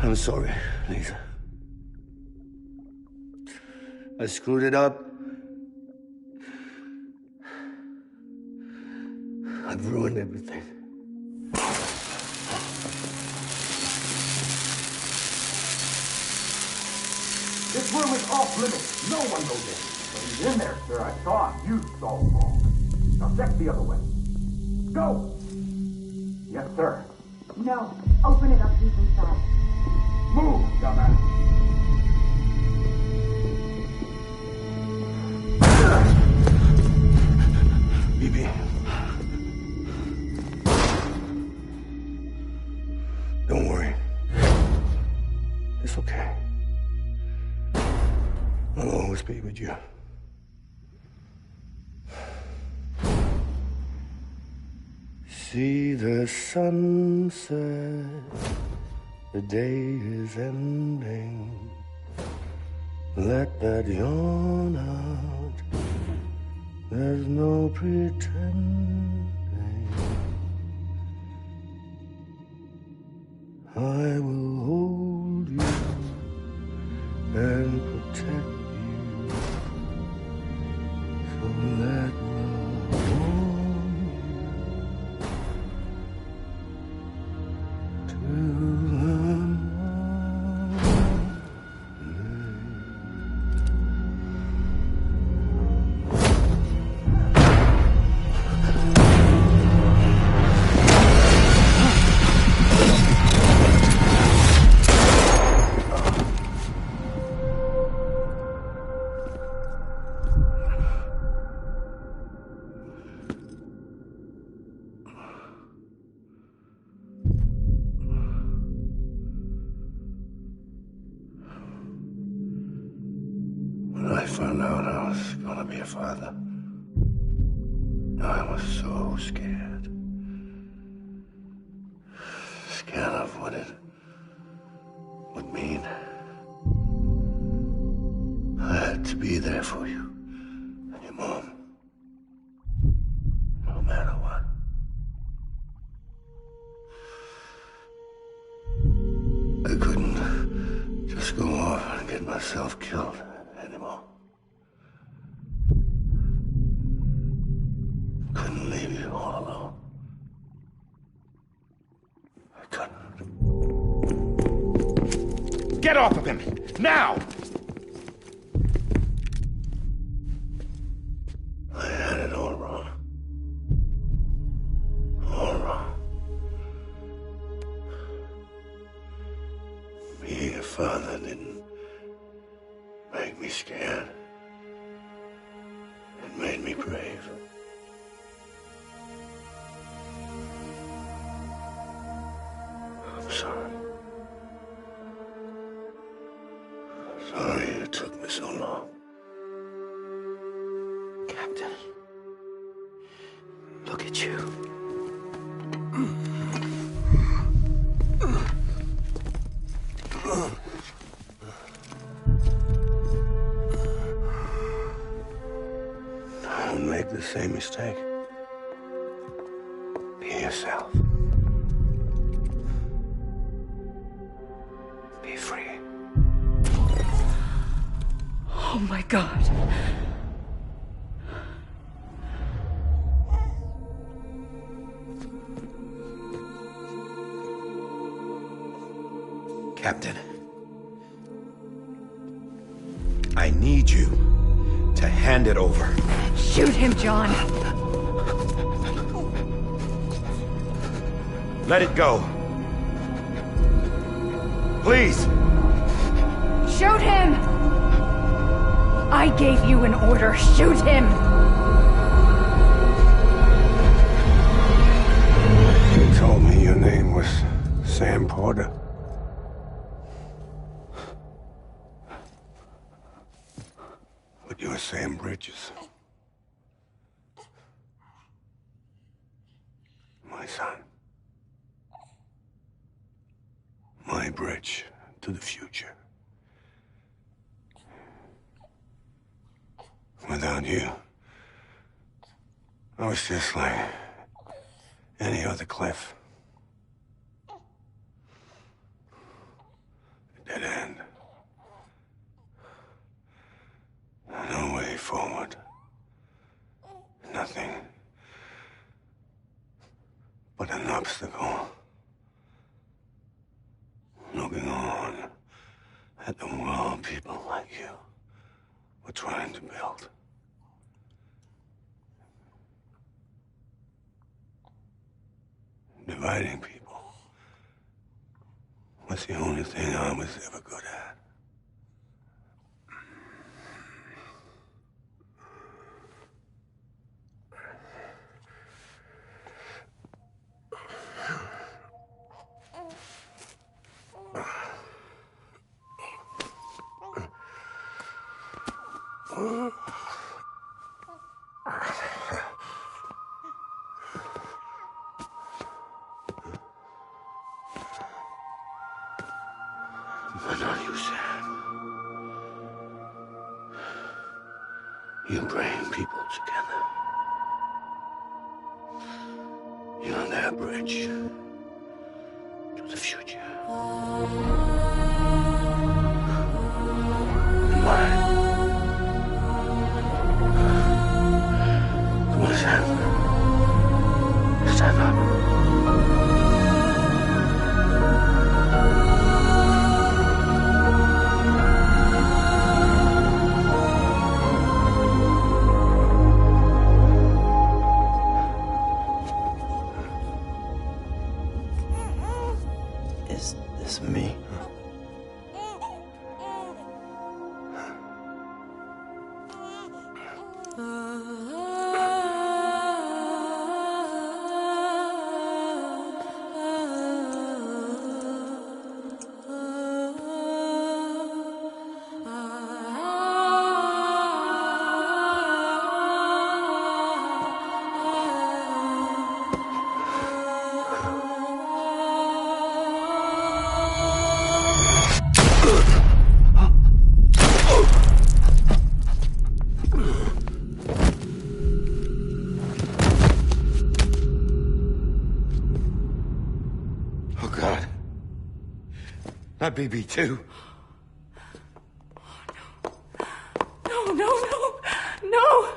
I'm sorry, Lisa. I screwed it up. I've ruined everything.
This room is off limits. No one goes in. But he's in there, sir. I saw him. You saw him wrong. Now check the other way. Go! Yes, sir.
No. Open it up deep inside.
Move, dumbass.
BB. Don't worry. It's okay. I'll always be with you. See the sunset. The day is ending. Let that yawn out. There's no pretending. I will hold you and protect you. So let love warm you to When I found out I was gonna be a father, I was so scared. Scared of what it would mean. I had to be there for you and your mom, no matter what. I couldn't just go off and get myself killed anymore. Couldn't leave you all alone. I couldn't.
Get off of him! Now!
I had it all wrong. All wrong. Being a father didn't make me scared. It made me brave. I'm sorry. Sorry it took me so long.
Captain, look at you.
Don't make the same mistake. Be yourself. Be free.
Oh my God.
Captain, I need you to hand it over.
Shoot him, John.
Let it go. Please.
Shoot him! I gave you an order. Shoot him!
You told me your name was Sam Porter. But you're Sam Bridges. My son. My bridge to the future. Without you, I was just like any other Cliff. A dead end. No way forward. Nothing but an obstacle. Looking on at the world people like you were trying to build. Dividing people was the only thing I was ever good at. But not you, Sam. You bring people together. You're their bridge to the future. And mine. Come on, Sam. Stand up.
Is this me?
Not BB2.
No, no, no, no!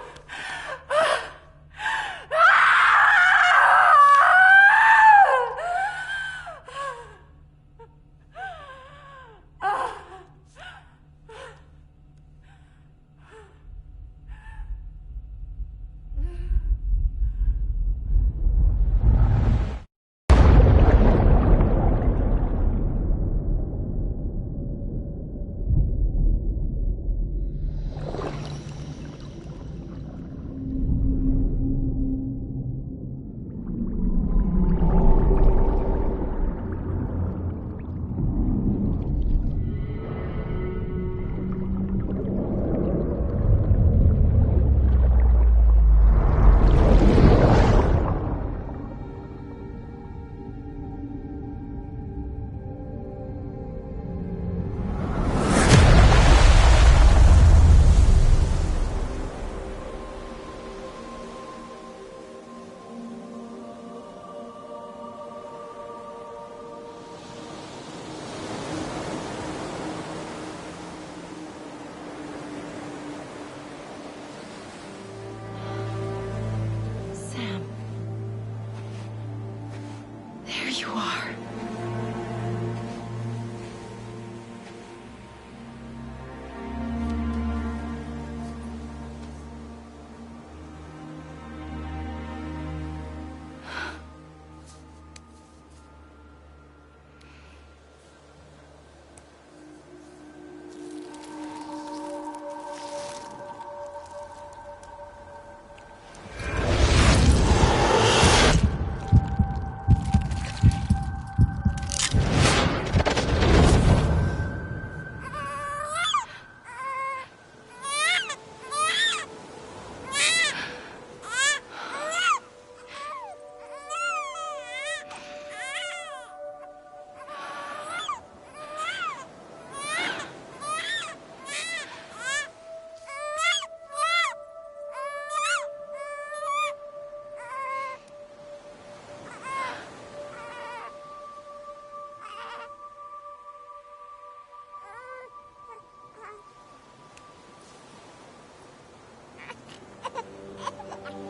you are.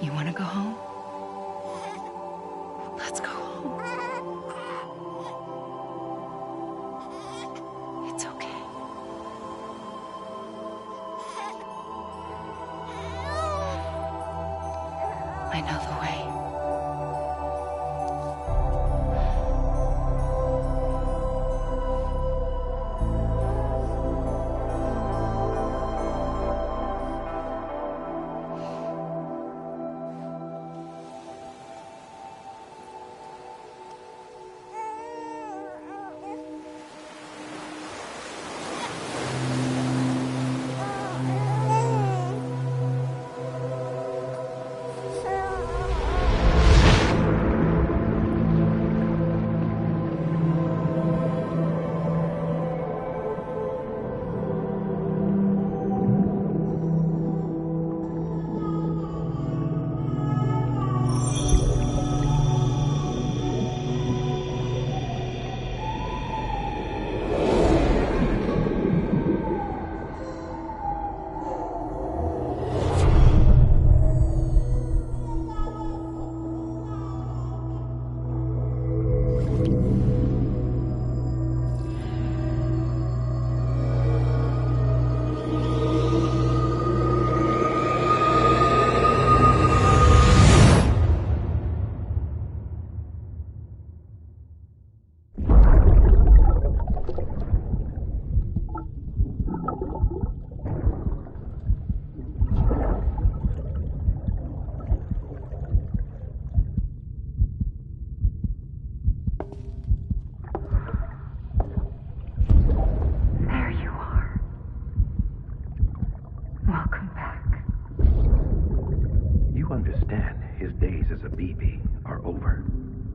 You want to go home? Let's go home. It's okay. I know the way.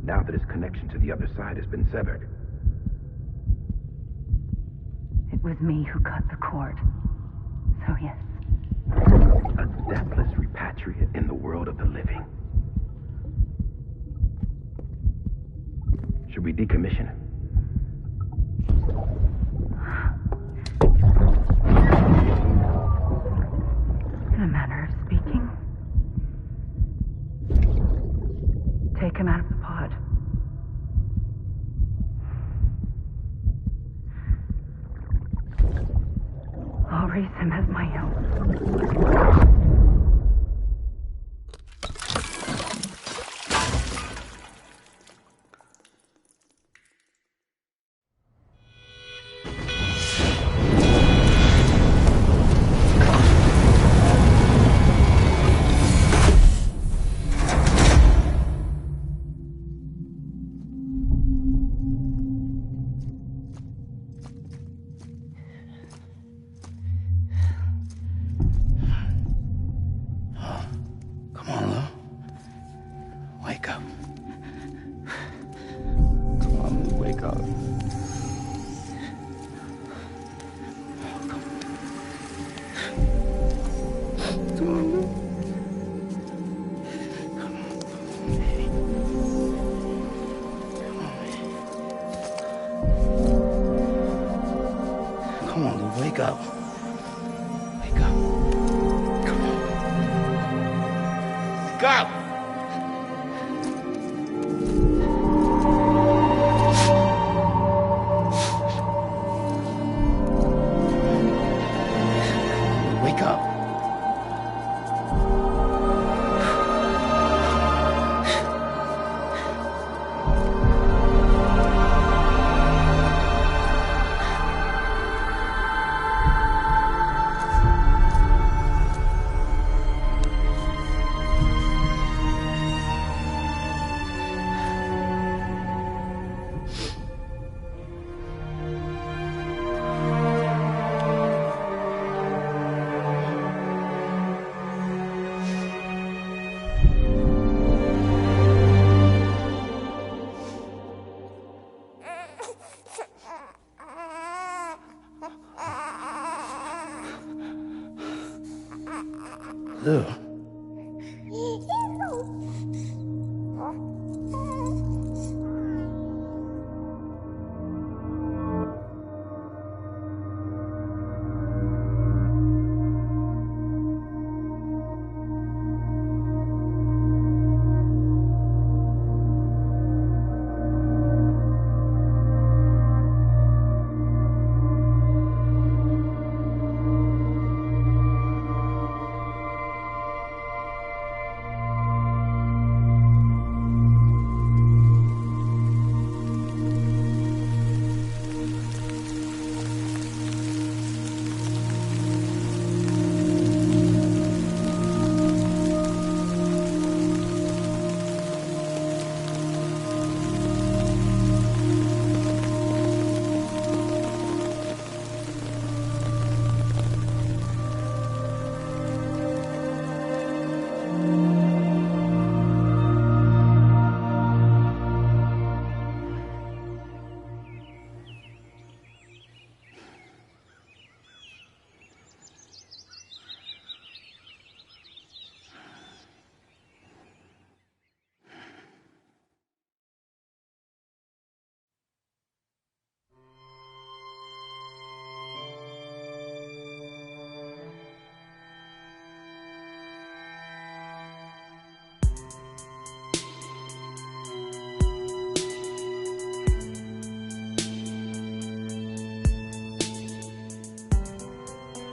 Now that his connection to the other side has been severed.
It was me who cut the cord. So yes.
A deathless repatriate in the world of the living. Should we decommission him?
In a manner of speaking. Take him out of the pod. I'll raise him as my own.
Wake up. Wake up. Come on. Wake up! do.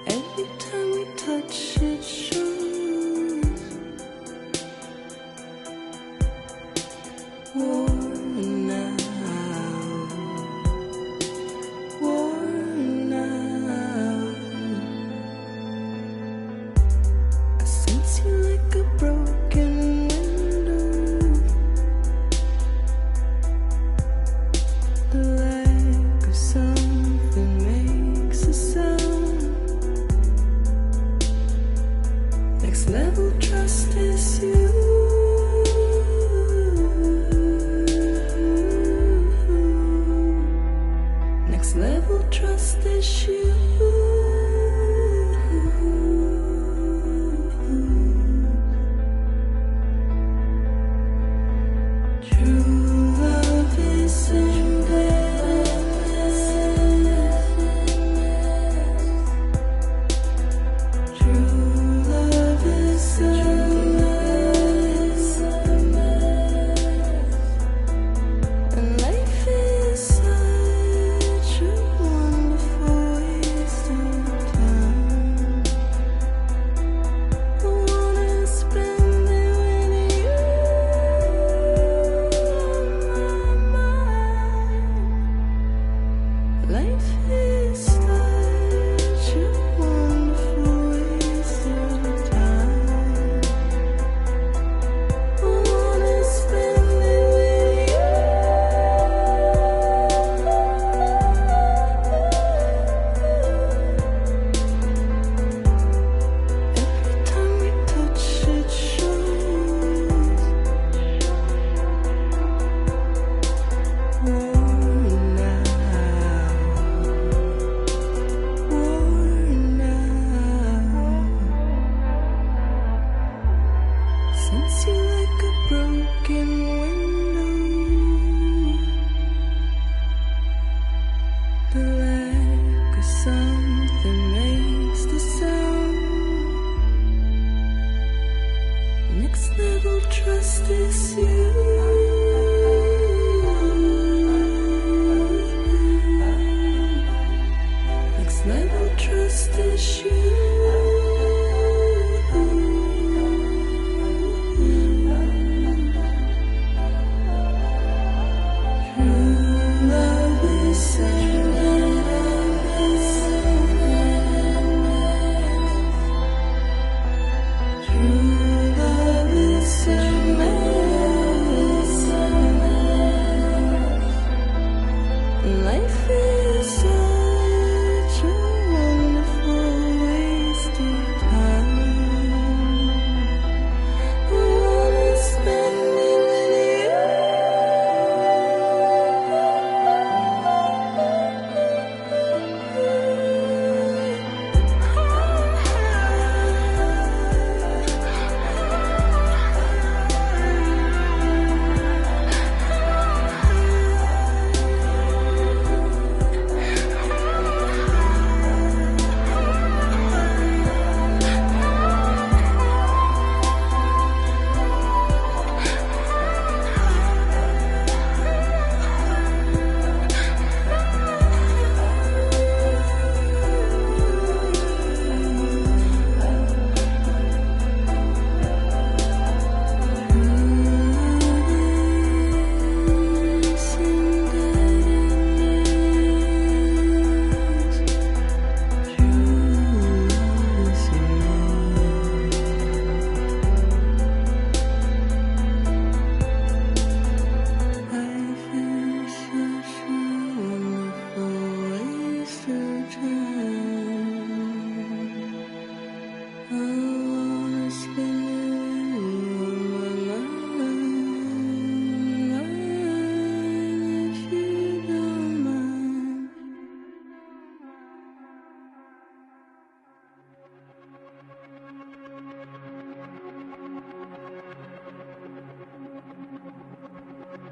Every time we touch it shows worn out, worn out. I sense you like a broken window. The lack of something makes a sound. Next level trust is you. Next level trust is you. True love is endless. True love is endless. And life is such a wonderful waste of time. I wanna spend it with you.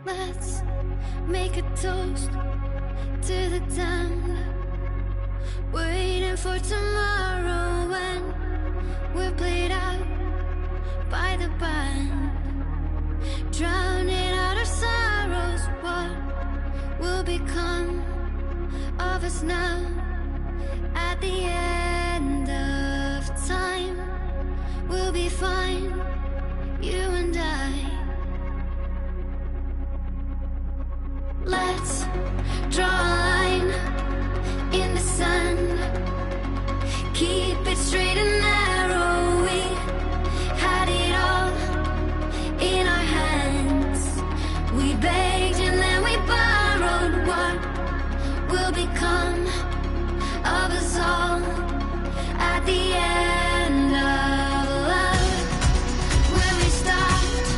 Let's make a toast to the damned, waiting for tomorrow when we're played out by the band, drowning out our sorrows. What will become of us now at the end of time? We'll be fine, you and I. Let's draw a line in the sand, keep it straight and narrow. We had it all in our hands. We begged and then we borrowed. What will become of us all at the end of love? When we stopped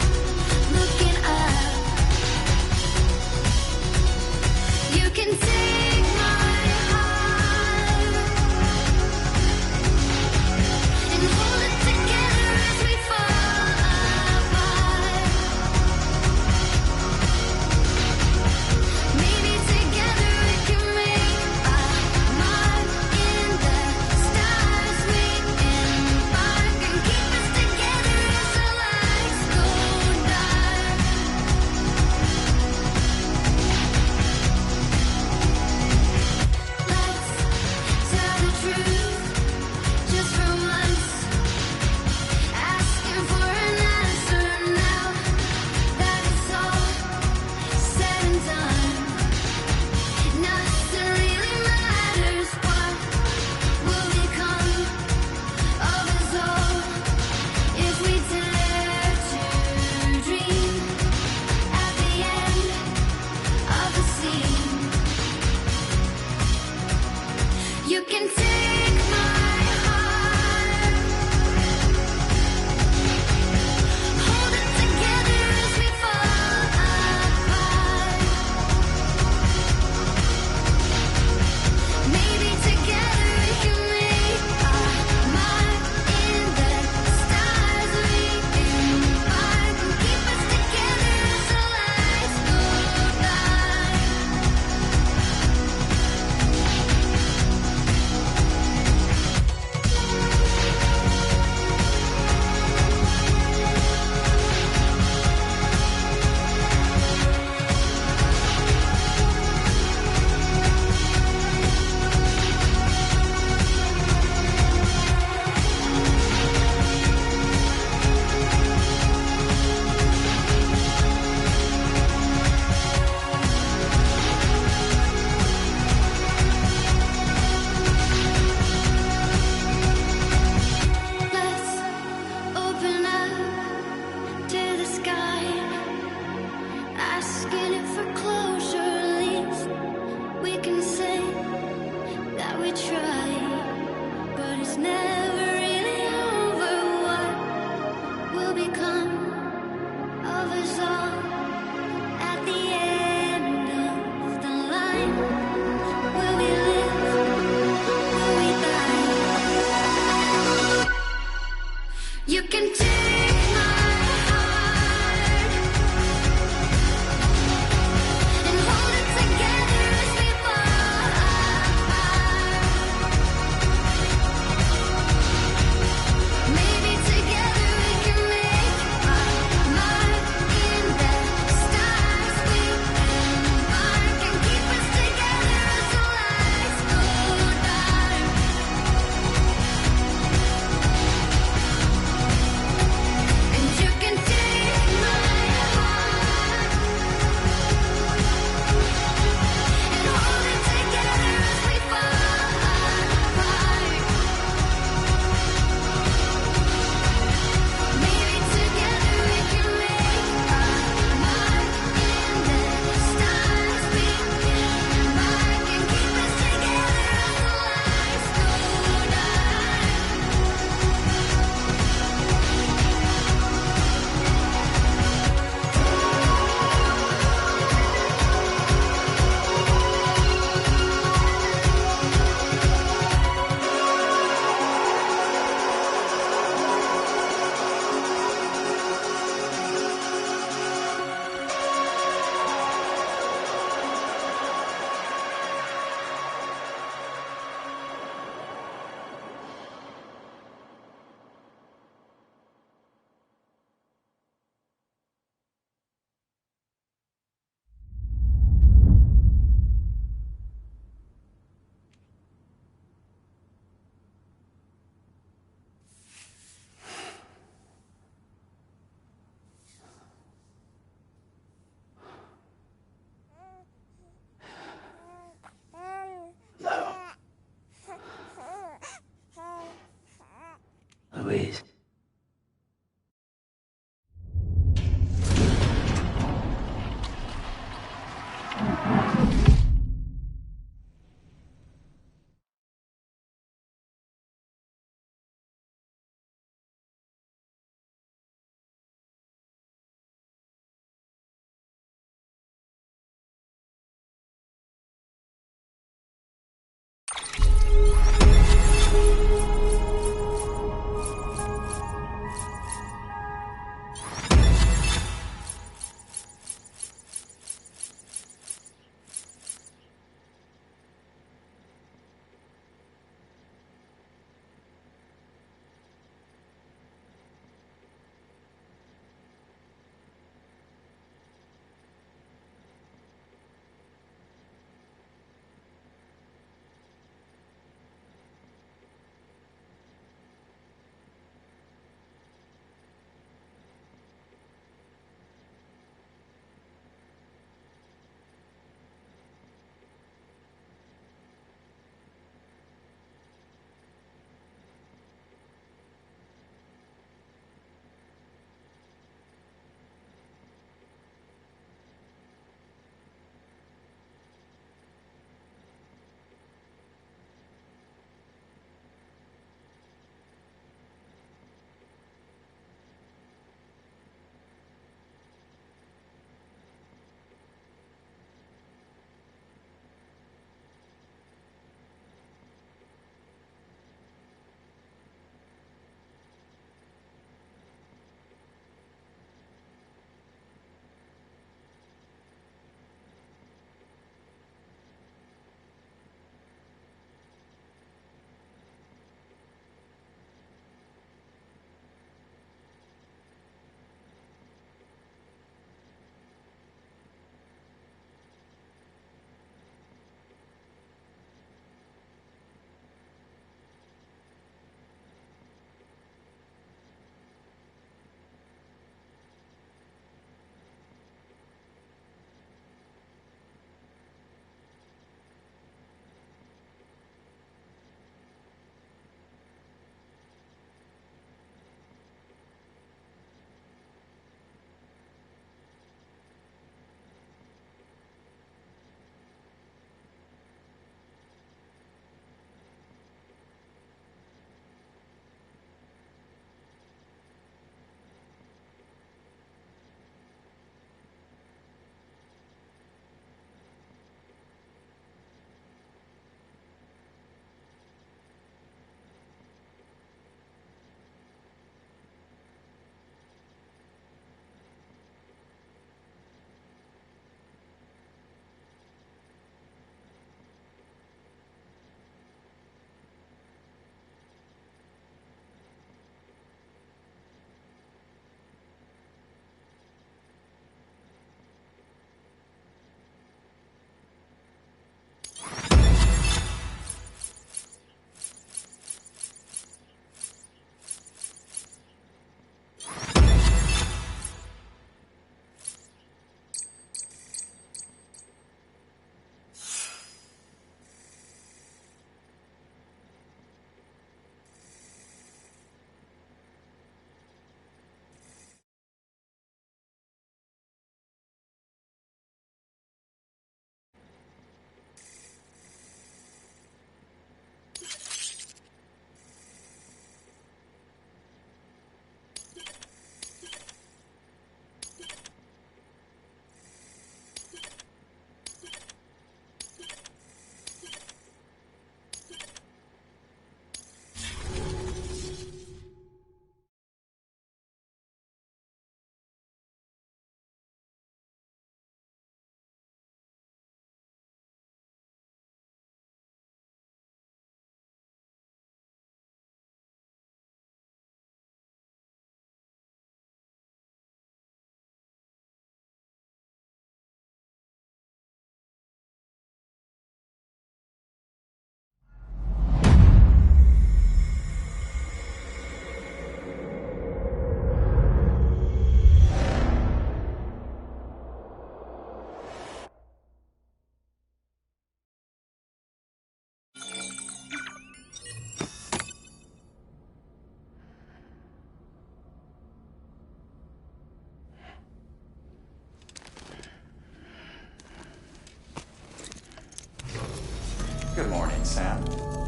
Sam.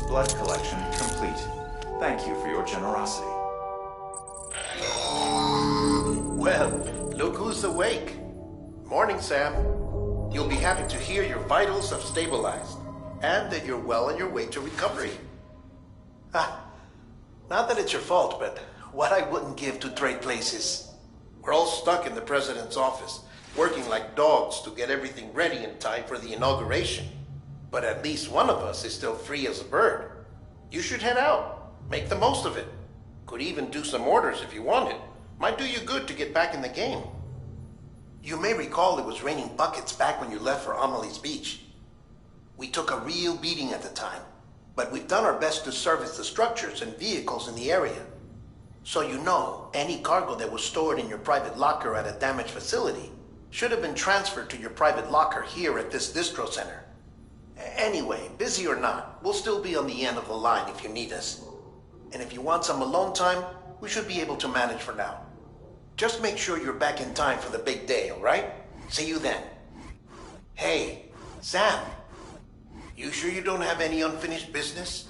Blood collection complete. Thank you for your generosity.
Well, look who's awake. Morning, Sam. You'll be happy to hear your vitals have stabilized, and that you're well on your way to recovery. Not that it's your fault, but what I wouldn't give to trade places. We're all stuck in the president's office, working like dogs to get everything ready in time for the inauguration. But at least one of us is still free as a bird. You should head out. Make the most of it. Could even do some orders if you wanted. Might do you good to get back in the game. You may recall it was raining buckets back when you left for Amelie's Beach. We took a real beating at the time, but we've done our best to service the structures and vehicles in the area. So you know, any cargo that was stored in your private locker at a damaged facility should have been transferred to your private locker here at this distro center. Anyway, busy or not, we'll still be on the end of the line if you need us. And if you want some alone time, we should be able to manage for now. Just make sure you're back in time for the big day, all right? See you then. Hey, Sam, you sure you don't have any unfinished business?